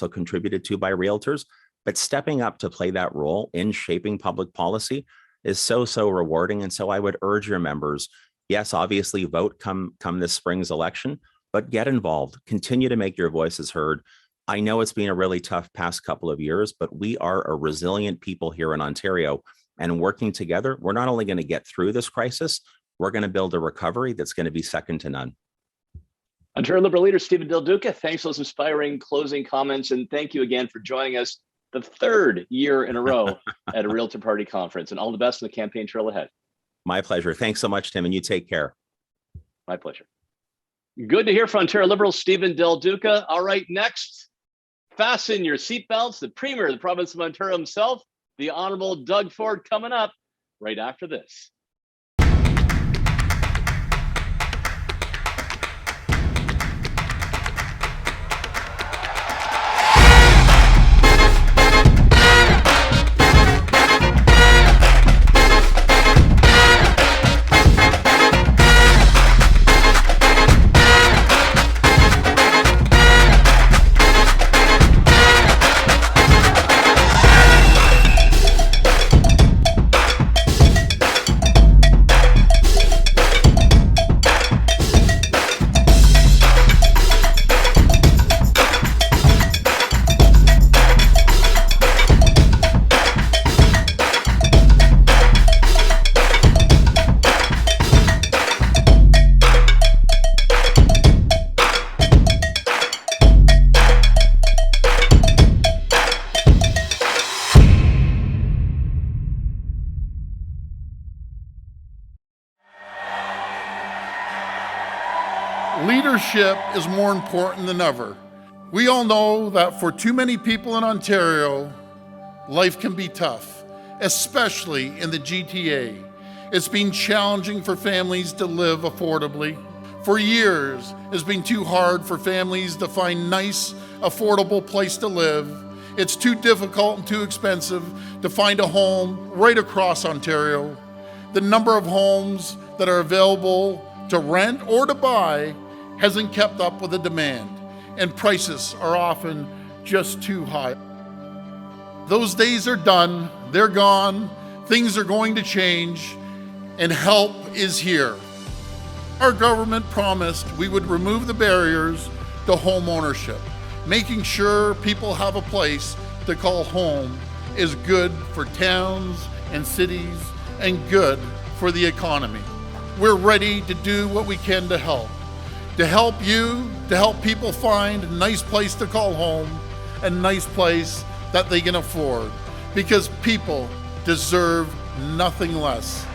contributed to by realtors. But stepping up to play that role in shaping public policy is so rewarding. And so I would urge your members, yes, obviously vote come this spring's election, but get involved, continue to make your voices heard. I know it's been a really tough past couple of years, but we are a resilient people here in Ontario, and working together, we're not only going to get through this crisis, we're going to build a recovery that's going to be second to none. Ontario Liberal leader Stephen Del Duca, thanks for those inspiring closing comments, and thank you again for joining us the third year in a row at a Realtor Party conference, and all the best in the campaign trail ahead. My pleasure. Thanks so much, Tim, and you take care. My pleasure. Good to hear from Ontario Liberal Stephen Del Duca. All right, next, fasten your seatbelts. The Premier of the province of Ontario himself, the Honourable Doug Ford, coming up right after this. Leadership is more important than ever. We all know that for too many people in Ontario, life can be tough, especially in the GTA. It's been challenging for families to live affordably. For years, it's been too hard for families to find nice, affordable place to live. It's too difficult and too expensive to find a home right across Ontario. The number of homes that are available to rent or to buy hasn't kept up with the demand, and prices are often just too high. Those days are done, they're gone, things are going to change, and help is here. Our government promised we would remove the barriers to home ownership. Making sure people have a place to call home is good for towns and cities and good for the economy. We're ready to do what we can to help you, to help people find a nice place to call home, a nice place that they can afford, because people deserve nothing less.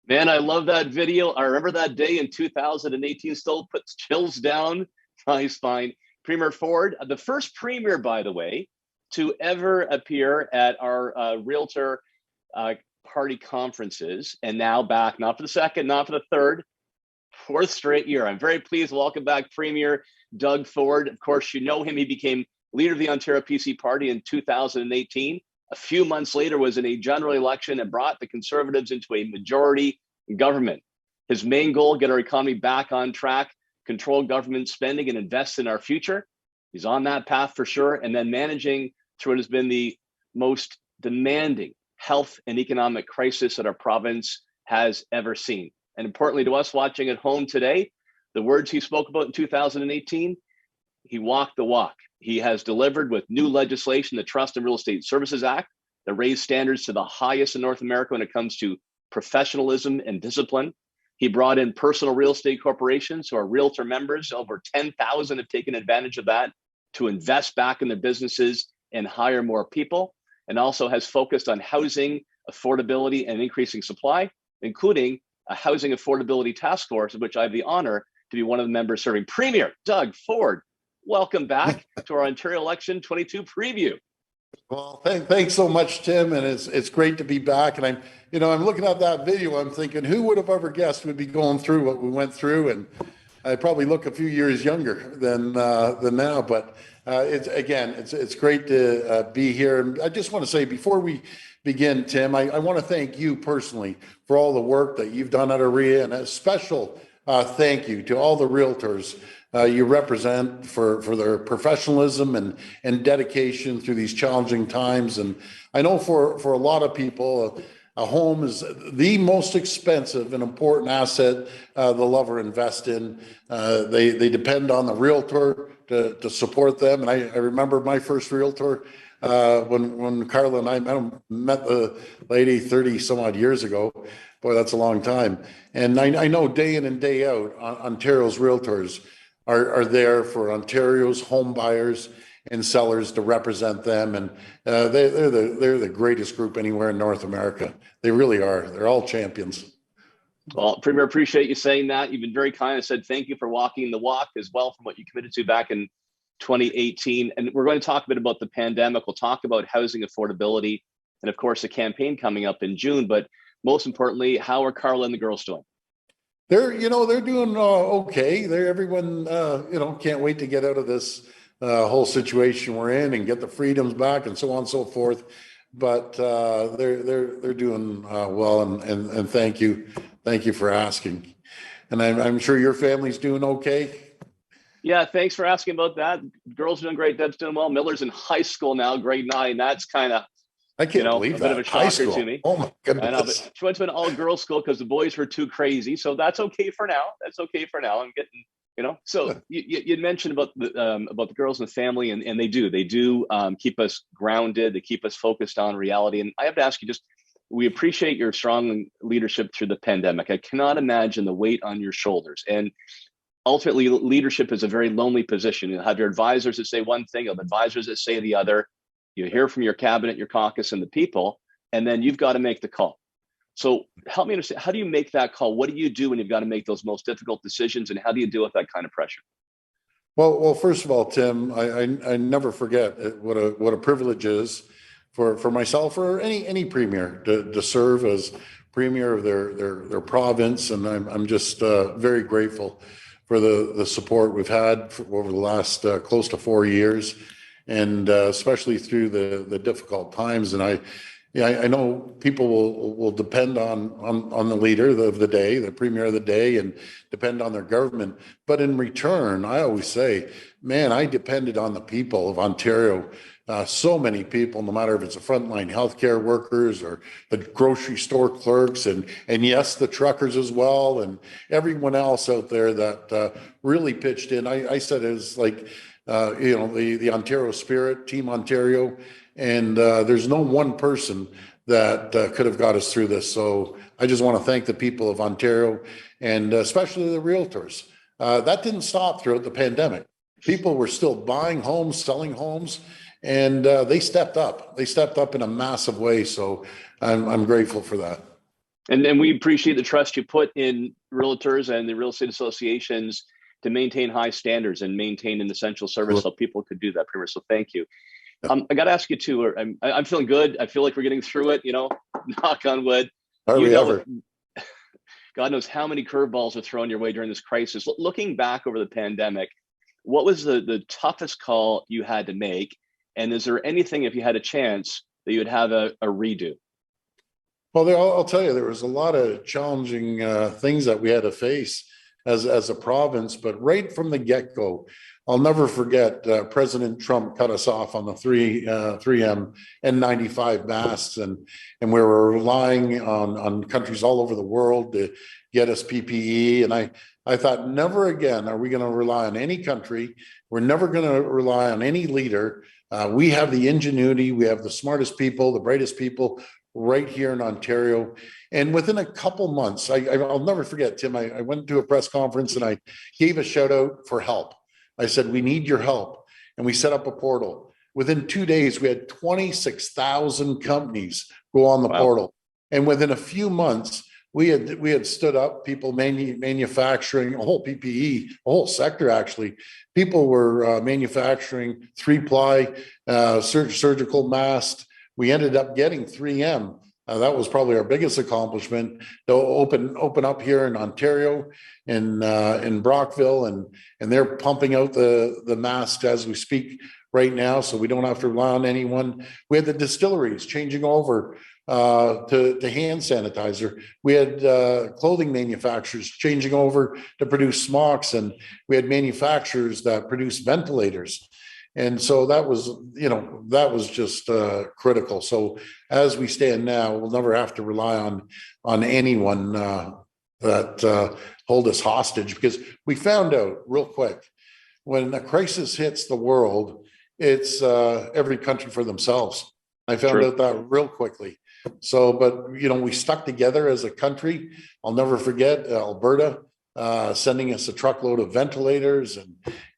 Man, I love that video. I remember that day in 2018, still puts chills down. Nice find. Premier Ford, the first premier, by the way, to ever appear at our Realtor party conferences, and now back, not for the second, not for the third, fourth straight year. I'm very pleased to welcome back Premier Doug Ford. Of course, you know him. He became leader of the Ontario PC Party in 2018. A few months later was in a general election and brought the Conservatives into a majority government. His main goal, get our economy back on track, control government spending and invest in our future. He's on that path for sure. And then managing through what has been the most demanding health and economic crisis that our province has ever seen. And importantly to us watching at home today, the words he spoke about in 2018, he walked the walk. He has delivered with new legislation, the Trust and Real Estate Services Act, that raised standards to the highest in North America when it comes to professionalism and discipline. He brought in personal real estate corporations who are realtor members. Over 10,000 have taken advantage of that to invest back in their businesses and hire more people, and also has focused on housing affordability and increasing supply, including a housing affordability task force, of which I have the honor to be one of the members serving. Premier Doug Ford, welcome back to our Ontario Election 22 preview. Well, thanks so much, Tim, and it's great to be back. And I'm looking at that video. I'm thinking, who would have ever guessed we'd be going through what we went through? And I probably look a few years younger than now. But it's great to be here. And I just want to say before we begin, Tim, I want to thank you personally for all the work that you've done at AREA, and a special thank you to all the realtors you represent for their professionalism and dedication through these challenging times. And I know for a lot of people, a home is the most expensive and important asset they'll ever invest in. They depend on the realtor to support them. And I remember my first realtor when Carla and I met the lady 30 some odd years ago. Boy, that's a long time. And I know day in and day out, Ontario's realtors are there for Ontario's home buyers and sellers to represent them. And they're the greatest group anywhere in North America. They really are. They're all champions. Well, Premier, appreciate you saying that. You've been very kind. I said thank you for walking the walk as well from what you committed to back in 2018. And we're going to talk a bit about the pandemic. We'll talk about housing affordability and, of course, the campaign coming up in June. But most importantly, how are Carla and the girls doing? They're doing okay. Everyone can't wait to get out of this whole situation we're in and get the freedoms back and so on and so forth. But they're doing well, and thank you for asking. And I'm sure your family's doing okay. Yeah, thanks for asking about that. Girls doing great. Deb's doing well. Miller's in high school now, grade 9. That's kind of I can't believe a that. bit of a shocker to me. Oh my goodness! I know, but she went to an all-girls school because the boys were too crazy. So that's okay for now. I'm getting, So you mentioned about the girls and the family, and they do keep us grounded. They keep us focused on reality. And I have to ask you, we appreciate your strong leadership through the pandemic. I cannot imagine the weight on your shoulders. And ultimately, leadership is a very lonely position. You'll have your advisors that say one thing, you'll have advisors that say the other. You hear from your cabinet, your caucus, and the people, and then you've got to make the call. So help me understand, how do you make that call? What do you do when you've got to make those most difficult decisions, and how do you deal with that kind of pressure? Well, first of all, Tim, I never forget what a privilege is for myself or any premier to serve as premier of their province, and I'm just very grateful for the support we've had over the last close to 4 years, and especially through the difficult times. And I know people will depend on the leader of the day, the premier of the day, and depend on their government. But in return, I always say, man, I depended on the people of Ontario. So many people, no matter if it's the frontline healthcare workers or the grocery store clerks, and yes, the truckers as well, and everyone else out there that really pitched in. I said it was like, the Ontario spirit, Team Ontario, and there's no one person that could have got us through this. So I just want to thank the people of Ontario, and especially the realtors. That didn't stop throughout the pandemic. People were still buying homes, selling homes, and they stepped up. They stepped up in a massive way. So I'm grateful for that. And we appreciate the trust you put in realtors and the real estate associations to maintain high standards and maintain an essential service so people could do that, Premier. So thank you. I got to ask you too. I'm feeling good. I feel like we're getting through it. Knock on wood. God knows how many curveballs are thrown your way during this crisis. Looking back over the pandemic, what was the toughest call you had to make? And is there anything, if you had a chance, that you would have a redo? Well, I'll tell you, there was a lot of challenging things that we had to face as a province, but right from the get-go, I'll never forget President Trump cut us off on the 3M N95 masks, and we were relying on countries all over the world to get us PPE. And I thought, never again are we going to rely on any country. We're never going to rely on any leader. We have the ingenuity. We have the smartest people, the brightest people right here in Ontario. And within a couple months, I'll never forget, Tim, I went to a press conference and I gave a shout out for help. I said, we need your help. And we set up a portal. Within 2 days, we had 26,000 companies go on the portal. And within a few months, we had stood up people manufacturing a whole PPE, a whole sector actually. People were manufacturing 3-ply surgical masks. We ended up getting 3M. That was probably our biggest accomplishment to open up here in Ontario, in Brockville, and they're pumping out the masks as we speak right now, so we don't have to rely on anyone. We had the distilleries changing over to hand sanitizer. We had clothing manufacturers changing over to produce smocks, and we had manufacturers that produce ventilators. And so that was just critical. So as we stand now, we'll never have to rely on anyone that hold us hostage, because we found out real quick, when a crisis hits the world, it's every country for themselves. I found out that real quickly. So, but we stuck together as a country. I'll never forget Alberta sending us a truckload of ventilators,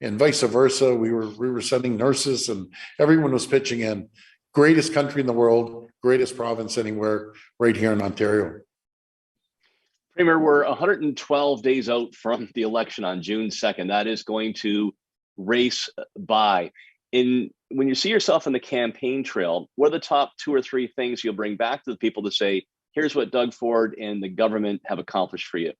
and vice versa. We were sending nurses, and everyone was pitching in. Greatest country in the world, greatest province anywhere, right here in Ontario. Premier, we're 112 days out from the election on June 2nd. That is going to race by. When you see yourself in the campaign trail, what are the top 2 or 3 things you'll bring back to the people to say, here's what Doug Ford and the government have accomplished for you?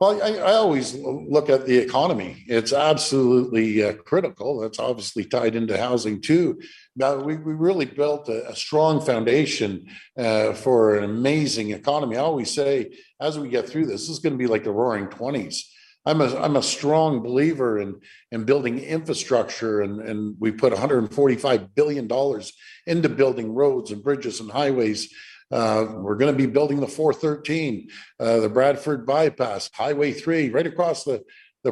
Well, I always look at the economy. It's absolutely critical. That's obviously tied into housing too. Now, we really built a strong foundation for an amazing economy. I always say, as we get through this is going to be like the Roaring 20s. I'm a strong believer in building infrastructure, and we put $145 billion into building roads and bridges and highways. We're going to be building the 413, the Bradford bypass, Highway 3, right across the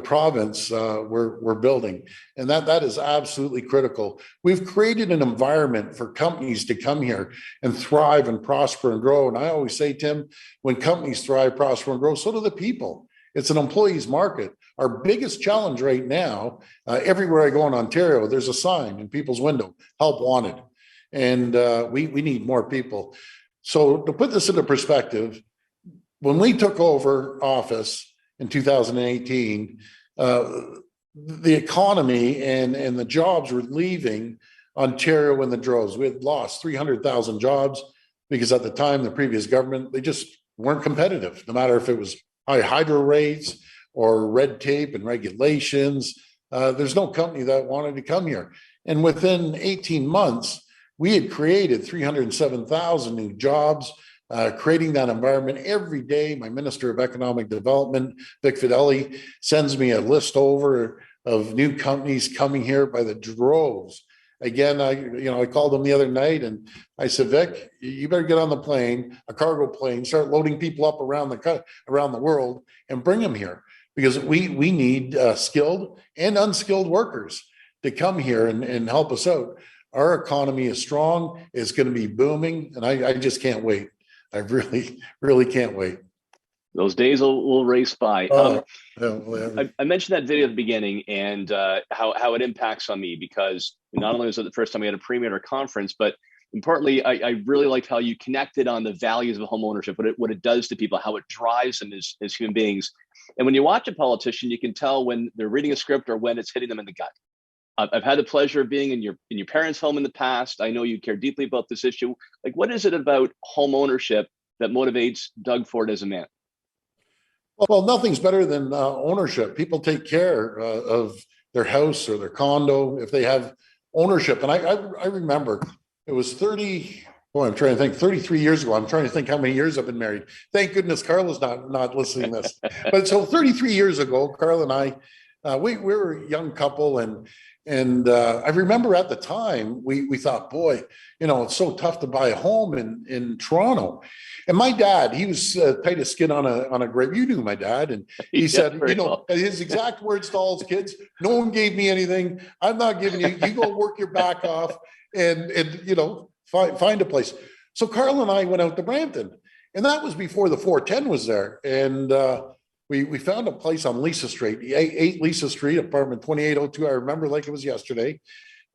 province. We're building, and that is absolutely critical. We've created an environment for companies to come here and thrive and prosper and grow. And I always say, Tim, when companies thrive, prosper, and grow, so do the people. It's an employee's market. Our biggest challenge right now, everywhere I go in Ontario, there's a sign in people's window, help wanted. And we need more people. So to put this into perspective, when we took over office in 2018, the economy and the jobs were leaving Ontario in the droves. We had lost 300,000 jobs because at the time, the previous government, they just weren't competitive, no matter if it was high hydro rates or red tape and regulations. There's no company that wanted to come here. And within 18 months, we had created 307,000 new jobs, creating that environment every day. My Minister of Economic Development, Vic Fideli, sends me a list over of new companies coming here by the droves. Again, I called him the other night and I said, Vic, you better get on the plane, a cargo plane, start loading people up around the world and bring them here, because we need skilled and unskilled workers to come here and help us out. Our economy is strong. It's going to be booming, and I just can't wait. I really, really can't wait. Those days will race by. I mentioned that video at the beginning and how it impacts on me, because not only was it the first time we had a premier at a conference, but importantly, I really liked how you connected on the values of home ownership, what it does to people, how it drives them as human beings. And when you watch a politician, you can tell when they're reading a script or when it's hitting them in the gut. I've had the pleasure of being in your parents' home in the past. I know you care deeply about this issue. Like, what is it about home ownership that motivates Doug Ford as a man? Well, nothing's better than ownership. People take care of their house or their condo if they have ownership. And I remember it was 33 years ago. I'm trying to think how many years I've been married. Thank goodness Carla's not listening to this. But so 33 years ago, Carla and I, we were a young couple, and I remember at the time we thought, boy, it's so tough to buy a home in Toronto. And my dad, he was tight as skin on a grape. You knew my dad, and he said, his exact words to all his kids: "No one gave me anything. I'm not giving you. You go work your back off, and find a place." So Carl and I went out to Brampton, and that was before the 410 was there, and we found a place on Lisa Street, 8 Lisa Street, apartment 2802. I remember like it was yesterday,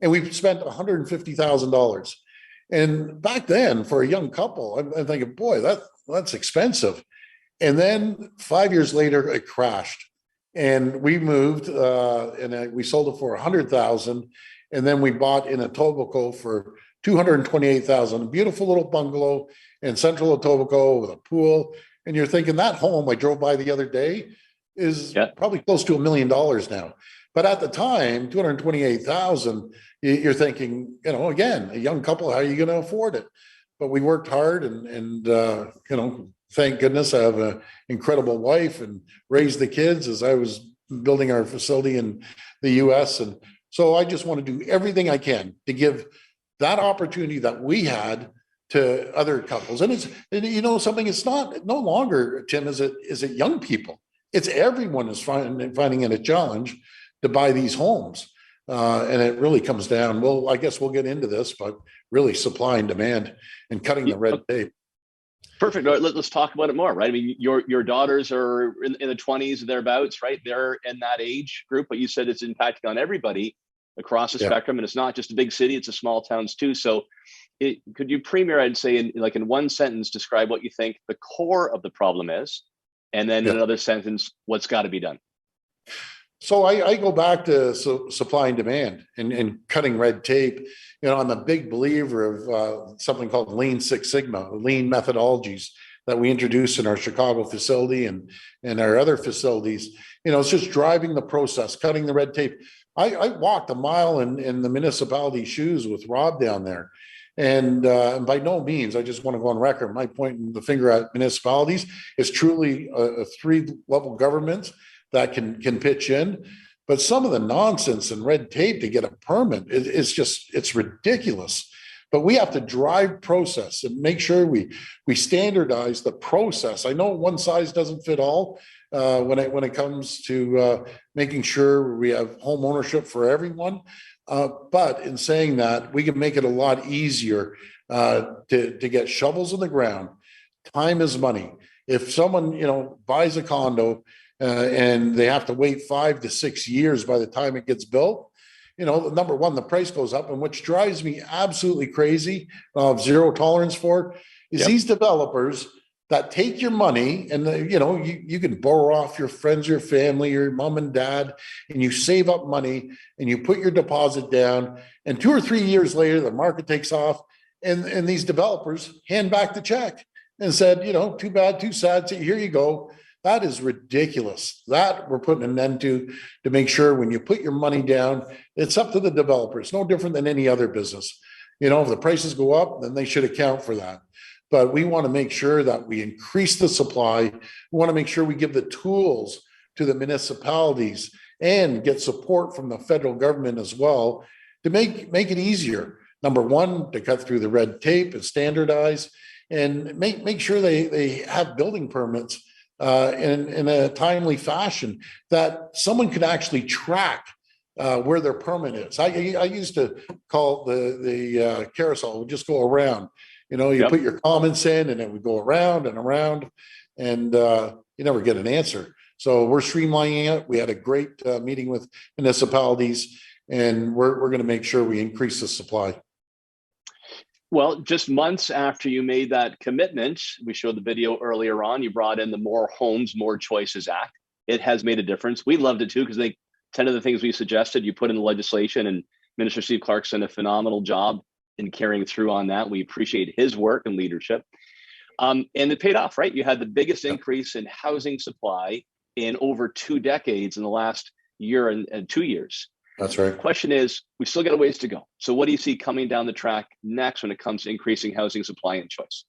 and we spent $150,000. And back then, for a young couple, I'm thinking, boy, that's expensive. And then 5 years later, it crashed, and we moved, and we sold it for $100,000, and then we bought in Etobicoke for $228,000. A beautiful little bungalow in central Etobicoke with a pool. And you're thinking, that home I drove by the other day is probably close to $1 million now. But at the time, $228,000, you're thinking, again, a young couple, how are you going to afford it? But we worked hard, and thank goodness I have an incredible wife and raised the kids as I was building our facility in the US. And so I just want to do everything I can to give that opportunity that we had to other couples. And something, it's no longer, Tim, is it young people? It's everyone is finding it a challenge to buy these homes. And it really comes down, well, I guess we'll get into this, but really supply and demand and cutting the red tape. Perfect. Let's talk about it more, right? I mean, your daughters are in the 20s, thereabouts, right? They're in that age group, but you said it's impacting on everybody across the spectrum. And it's not just a big city, it's a small towns too. So could you, Premier, I'd say in one sentence, describe what you think the core of the problem is, and then in another sentence, what's got to be done? So I go back to supply and demand and cutting red tape. I'm a big believer of something called Lean Six Sigma, lean methodologies that we introduced in our Chicago facility and our other facilities. It's just driving the process, cutting the red tape. I walked a mile in the municipality shoes with Rob down there. And by no means, I just want to go on record. My pointing the finger at municipalities is truly a 3-level government that can pitch in. But some of the nonsense and red tape to get a permit it's ridiculous. But we have to drive process and make sure we standardize the process. I know one size doesn't fit all when it comes to making sure we have home ownership for everyone. But in saying that, we can make it a lot easier to get shovels in the ground. Time is money. If someone buys a condo and they have to wait 5 to 6 years by the time it gets built, number one, the price goes up, and which drives me absolutely crazy. I have zero tolerance for is these developers that take your money and you can borrow off your friends, your family, your mom and dad, and you save up money and you put your deposit down, and 2 or 3 years later the market takes off and these developers hand back the check and said, too bad, too sad, so here you go. That is ridiculous. That we're putting an end to make sure when you put your money down, it's up to the developer. It's no different than any other business. You know, if the prices go up, then they should account for that. But we want to make sure that we increase the supply. We want to make sure we give the tools to the municipalities and get support from the federal government as well to make it easier. Number one, to cut through the red tape and standardize and make sure they have building permits in a timely fashion that someone could actually track where their permit is. I used to call the carousel, would just go around. You know, you put your comments in and it would go around and around and you never get an answer. So we're streamlining it. We had a great meeting with municipalities and we're going to make sure we increase the supply. Well, just months after you made that commitment, we showed the video earlier on, you brought in the More Homes, More Choices Act. It has made a difference. We loved it too, because 10 of the things we suggested, you put in the legislation, and Minister Steve Clark's done a phenomenal job in carrying through on that. We appreciate his work and leadership. And it paid off, right? You had the biggest increase in housing supply in over 2 decades in the last year and 2 years. That's right. The question is, we still got a ways to go. So what do you see coming down the track next when it comes to increasing housing supply and choice?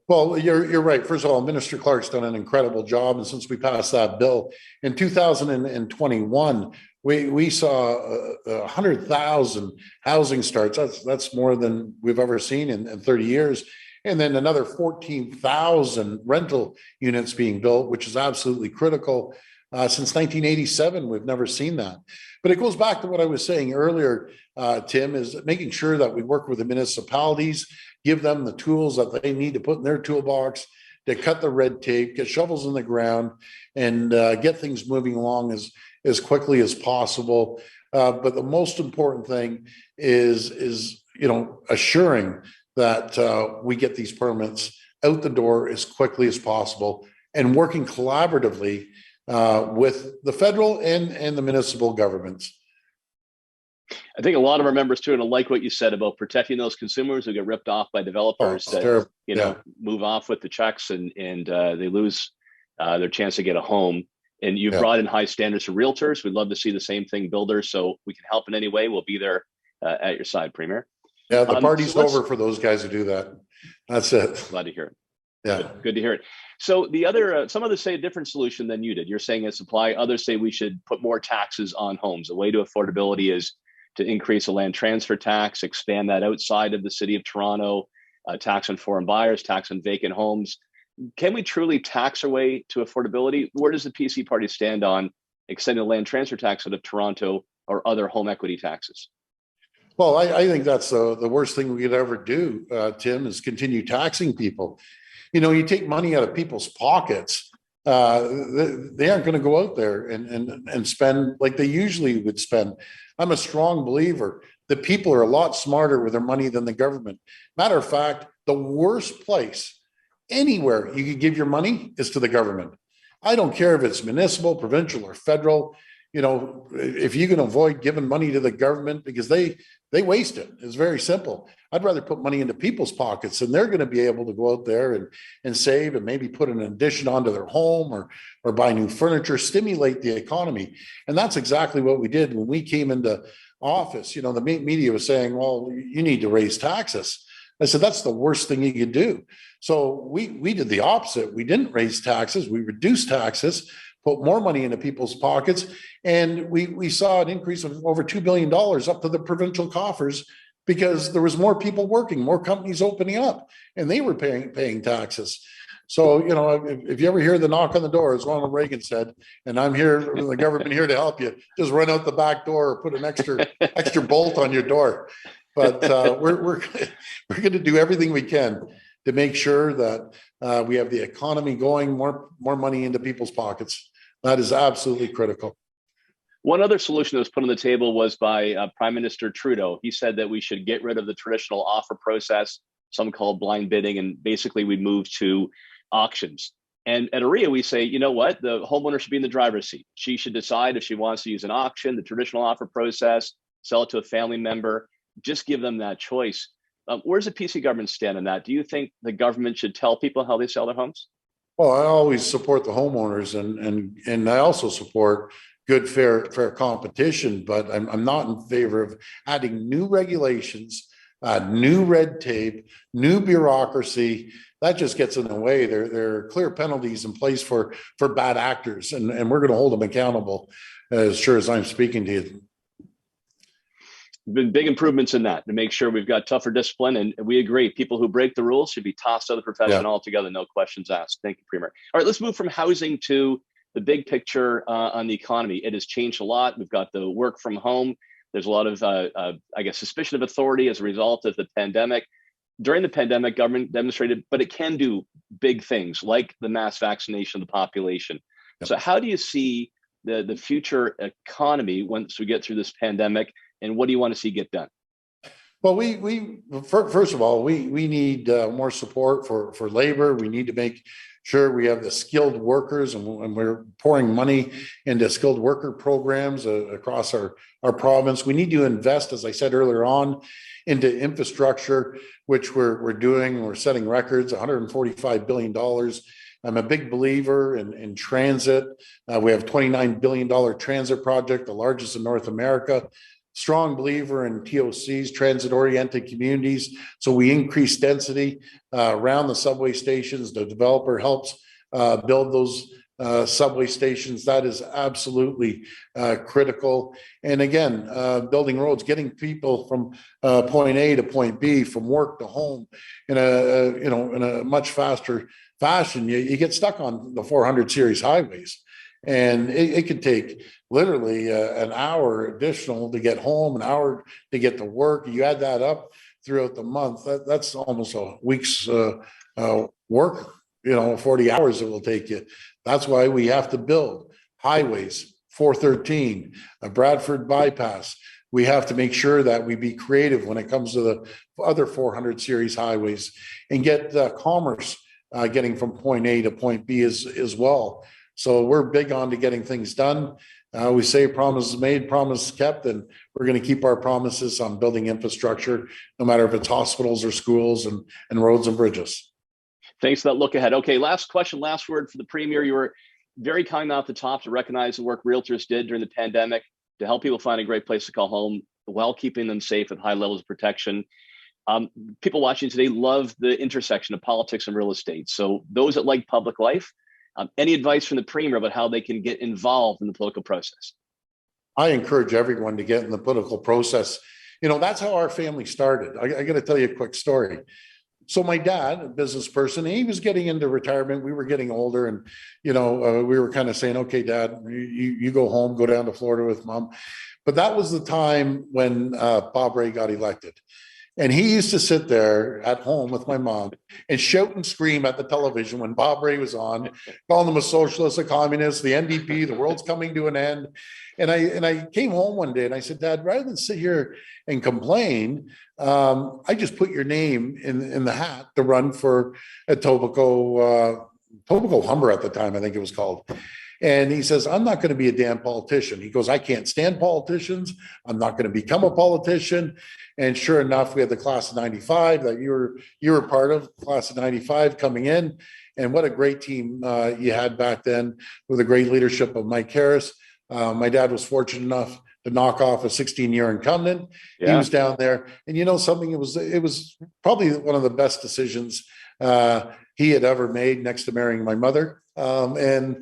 Well, you're right. First of all, Minister Clark's done an incredible job. And since we passed that bill in 2021, we saw 100,000 housing starts. That's more than we've ever seen in 30 years. And then another 14,000 rental units being built, which is absolutely critical. Since 1987, we've never seen that. But it goes back to what I was saying earlier, Tim, is making sure that we work with the municipalities, give them the tools that they need to put in their toolbox to cut the red tape, get shovels in the ground, and get things moving along as quickly as possible. But the most important thing is assuring that we get these permits out the door as quickly as possible and working collaboratively with the federal and the municipal governments. I think a lot of our members too, and I like what you said about protecting those consumers who get ripped off by developers that move off with the checks and they lose their chance to get a home. And you've brought in high standards for realtors. We'd love to see the same thing, builders. So we can help in any way. We'll be there at your side, Premier. Yeah, the party's over for those guys who do that. That's it. Glad to hear it. Yeah, good to hear it. So the other, some others say a different solution than you did. You're saying a supply. Others say we should put more taxes on homes. The way to affordability is to increase the land transfer tax, expand that outside of the city of Toronto, tax on foreign buyers, tax on vacant homes. Can we truly tax our way to affordability? Where does the PC party stand on extending the land transfer tax out of Toronto or other home equity taxes? Well, I think that's the worst thing we could ever do, Tim, is continue taxing people. You know, you take money out of people's pockets, they aren't going to go out there and spend like they usually would spend. I'm a strong believer that people are a lot smarter with their money than the government. Matter of fact, the worst place anywhere you could give your money is to the government. I don't care if it's municipal, provincial, or federal. You know, if you can avoid giving money to the government because they waste it. It's very simple. I'd rather put money into people's pockets, and they're going to be able to go out there and save and maybe put an addition onto their home or buy new furniture, stimulate the economy. And that's exactly what we did when we came into office. You know, the media was saying, well, you need to raise taxes. I said, that's the worst thing you could do. So we did the opposite. We didn't raise taxes. We reduced taxes, put more money into people's pockets. And we saw an increase of over $2 billion up to the provincial coffers because there was more people working, more companies opening up, and they were paying taxes. So, you know, if you ever hear the knock on the door, as Ronald Reagan said, and I'm here, the government here to help you, just run out the back door or put an extra bolt on your door. But we're going to do everything we can to make sure that we have the economy going, more money into people's pockets. That is absolutely critical. One other solution that was put on the table was by Prime Minister Trudeau. He said that we should get rid of the traditional offer process, some call blind bidding, and basically we move to auctions. And at OREA, we say, you know what, the homeowner should be in the driver's seat. She should decide if she wants to use an auction, the traditional offer process, sell it to a family member, just give them that choice. Where's the PC government stand on that? Do you think the government should tell people how they sell their homes? Well, I always support the homeowners, and I also support good, fair competition, but I'm not in favor of adding new regulations, new red tape, new bureaucracy. That just gets in the way. There are clear penalties in place for bad actors, and we're going to hold them accountable as sure as I'm speaking to you. Been big improvements in that to make sure we've got tougher discipline, and we agree people who break the rules should be tossed out of the profession altogether, no questions asked. Thank you, Premier. All right, let's move from housing to the big picture on the economy. It has changed a lot. We've got the work from home. There's a lot of I guess suspicion of authority as a result of the pandemic. During the pandemic, government demonstrated, but it can do big things like the mass vaccination of the population. So how do you see the future economy once we get through this pandemic? And what do you want to see get done? Well, first of all, we need more support for labor. We need to make sure we have the skilled workers, and we're pouring money into skilled worker programs across our province. We need to invest, as I said earlier on, into infrastructure, which we're doing. We're setting records, $145 billion. I'm a big believer in transit. We have $29 billion transit project, the largest in North America. Strong believer in TOCs, transit-oriented communities. So we increase density around the subway stations. The developer helps build those subway stations. That is absolutely critical. And again, building roads, getting people from point A to point B, from work to home, in a much faster fashion. You get stuck on the 400 series highways. And it could take literally an hour additional to get home, an hour to get to work. You add that up throughout the month, that's almost a week's work, 40 hours it will take you. That's why we have to build highways, 413, a Bradford bypass. We have to make sure that we be creative when it comes to the other 400 series highways and get commerce getting from point A to point B as well. So we're big on to getting things done. We say promises made, promises kept, and we're going to keep our promises on building infrastructure, no matter if it's hospitals or schools and roads and bridges. Thanks for that look ahead. Okay, last question, last word for the Premier. You were very kind off the top to recognize the work realtors did during the pandemic to help people find a great place to call home while keeping them safe with high levels of protection. People watching today love the intersection of politics and real estate. So those that like public life, any advice from the Premier about how they can get involved in the political process? I encourage everyone to get in the political process. That's how our family started. I got to tell you a quick story. So my dad, a business person, he was getting into retirement. We were getting older, and we were kind of saying, "Okay, Dad, you go home, go down to Florida with Mom." But that was the time when Bob Ray got elected. And he used to sit there at home with my mom and shout and scream at the television when Bob Ray was on, calling them a socialist, a communist, the NDP, the world's coming to an end. And I came home one day and I said, "Dad, rather than sit here and complain, I just put your name in the hat to run for a Tobico Humber at the time, I think it was called." And he says, "I'm not going to be a damn politician." He goes, "I can't stand politicians. I'm not going to become a politician." And sure enough, we had the class of 95 that you were part of, class of 95 coming in. And what a great team you had back then with the great leadership of Mike Harris. My dad was fortunate enough to knock off a 16-year incumbent. Yeah. He was down there. And something, it was probably one of the best decisions he had ever made, next to marrying my mother. You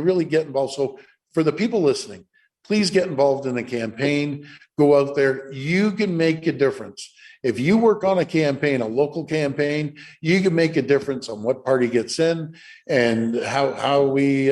really get involved. So for the people listening, please get involved in the campaign. Go out there. You can make a difference. If you work on a campaign, a local campaign, you can make a difference on what party gets in and how we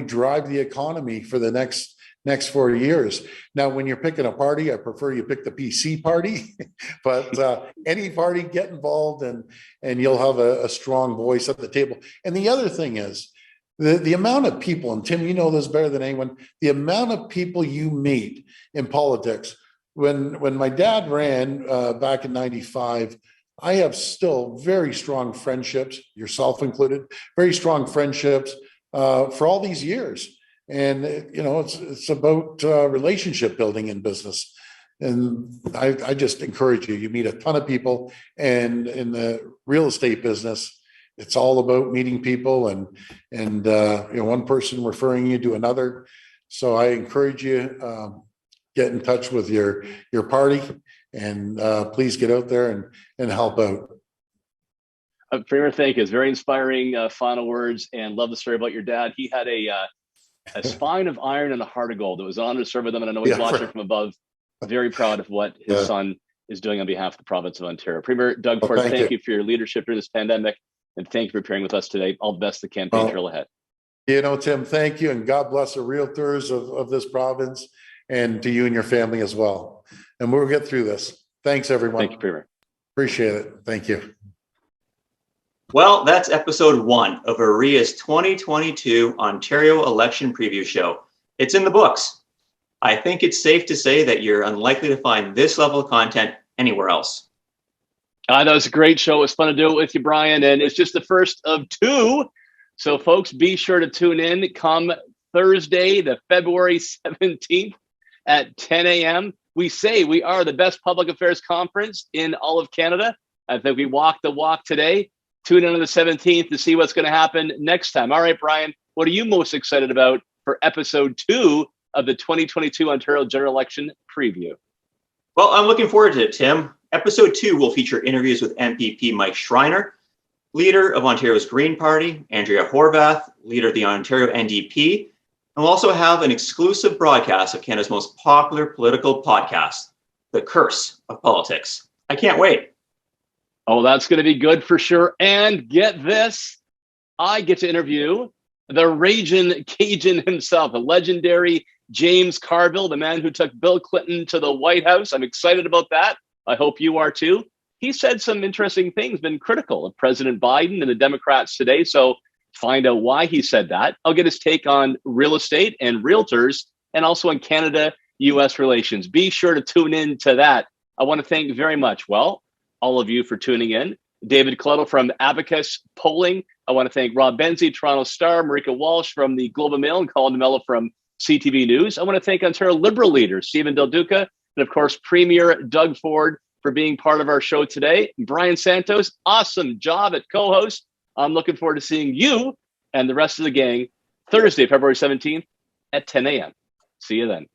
drive the economy for the next 4 years. Now, when you're picking a party, I prefer you pick the PC party, but any party, get involved and you'll have a strong voice at the table. And the other thing is the amount of people, and Tim, you know this better than anyone, the amount of people you meet in politics. When my dad ran back in 95, I have still very strong friendships, yourself included, very strong friendships for all these years. And, it's about relationship building in business. And I just encourage you, you meet a ton of people, and in the real estate business, it's all about meeting people and one person referring you to another. So I encourage you, get in touch with your party, and please get out there and help out. Premier, thank you. It's very inspiring final words, and love the story about your dad. He had a spine of iron and a heart of gold. It was an honor to serve with him, and I know he's watching from above. Very proud of what his son is doing on behalf of the province of Ontario. Premier Doug Ford, thank you for your leadership during this pandemic, and thank you for appearing with us today. All the best the campaign trail ahead. Tim, thank you, and God bless the realtors of this province, and to you and your family as well. And we'll get through this. Thanks, everyone. Thank you, Premier. Appreciate it. Thank you. Well, that's episode 1 of OREA's 2022 Ontario election preview show. It's in the books. I think it's safe to say that you're unlikely to find this level of content anywhere else. That was a great show. It was fun to do it with you, Brian, and it's just the first of 2. So, folks, be sure to tune in come Thursday, the February 17th at 10 a.m. We say we are the best public affairs conference in all of Canada. I think we walked the walk today. Tune in on the 17th to see what's going to happen next time. All right, Brian, what are you most excited about for episode 2 of the 2022 Ontario General Election preview? Well, I'm looking forward to it, Tim. Episode 2 will feature interviews with MPP Mike Schreiner, leader of Ontario's Green Party, Andrea Horvath, leader of the Ontario NDP, and we'll also have an exclusive broadcast of Canada's most popular political podcast, The Curse of Politics. I can't wait. Oh, that's going to be good for sure. And get this, I get to interview the Ragin' Cajun himself, the legendary James Carville, the man who took Bill Clinton to the White House. I'm excited about that. I hope you are too. He said some interesting things, been critical of President Biden and the Democrats today. So find out why he said that. I'll get his take on real estate and realtors, and also on Canada-US relations. Be sure to tune in to that. I want to thank very much, all of you for tuning in. David Coletto from Abacus Polling. I want to thank Rob Benzie, Toronto Star, Marika Walsh from the Globe and Mail, and Colin DeMello from CTV News. I want to thank Ontario Liberal leader Stephen Del Duca, and of course, Premier Doug Ford for being part of our show today. Brian Santos, awesome job at co-host. I'm looking forward to seeing you and the rest of the gang Thursday, February 17th at 10 a.m. See you then.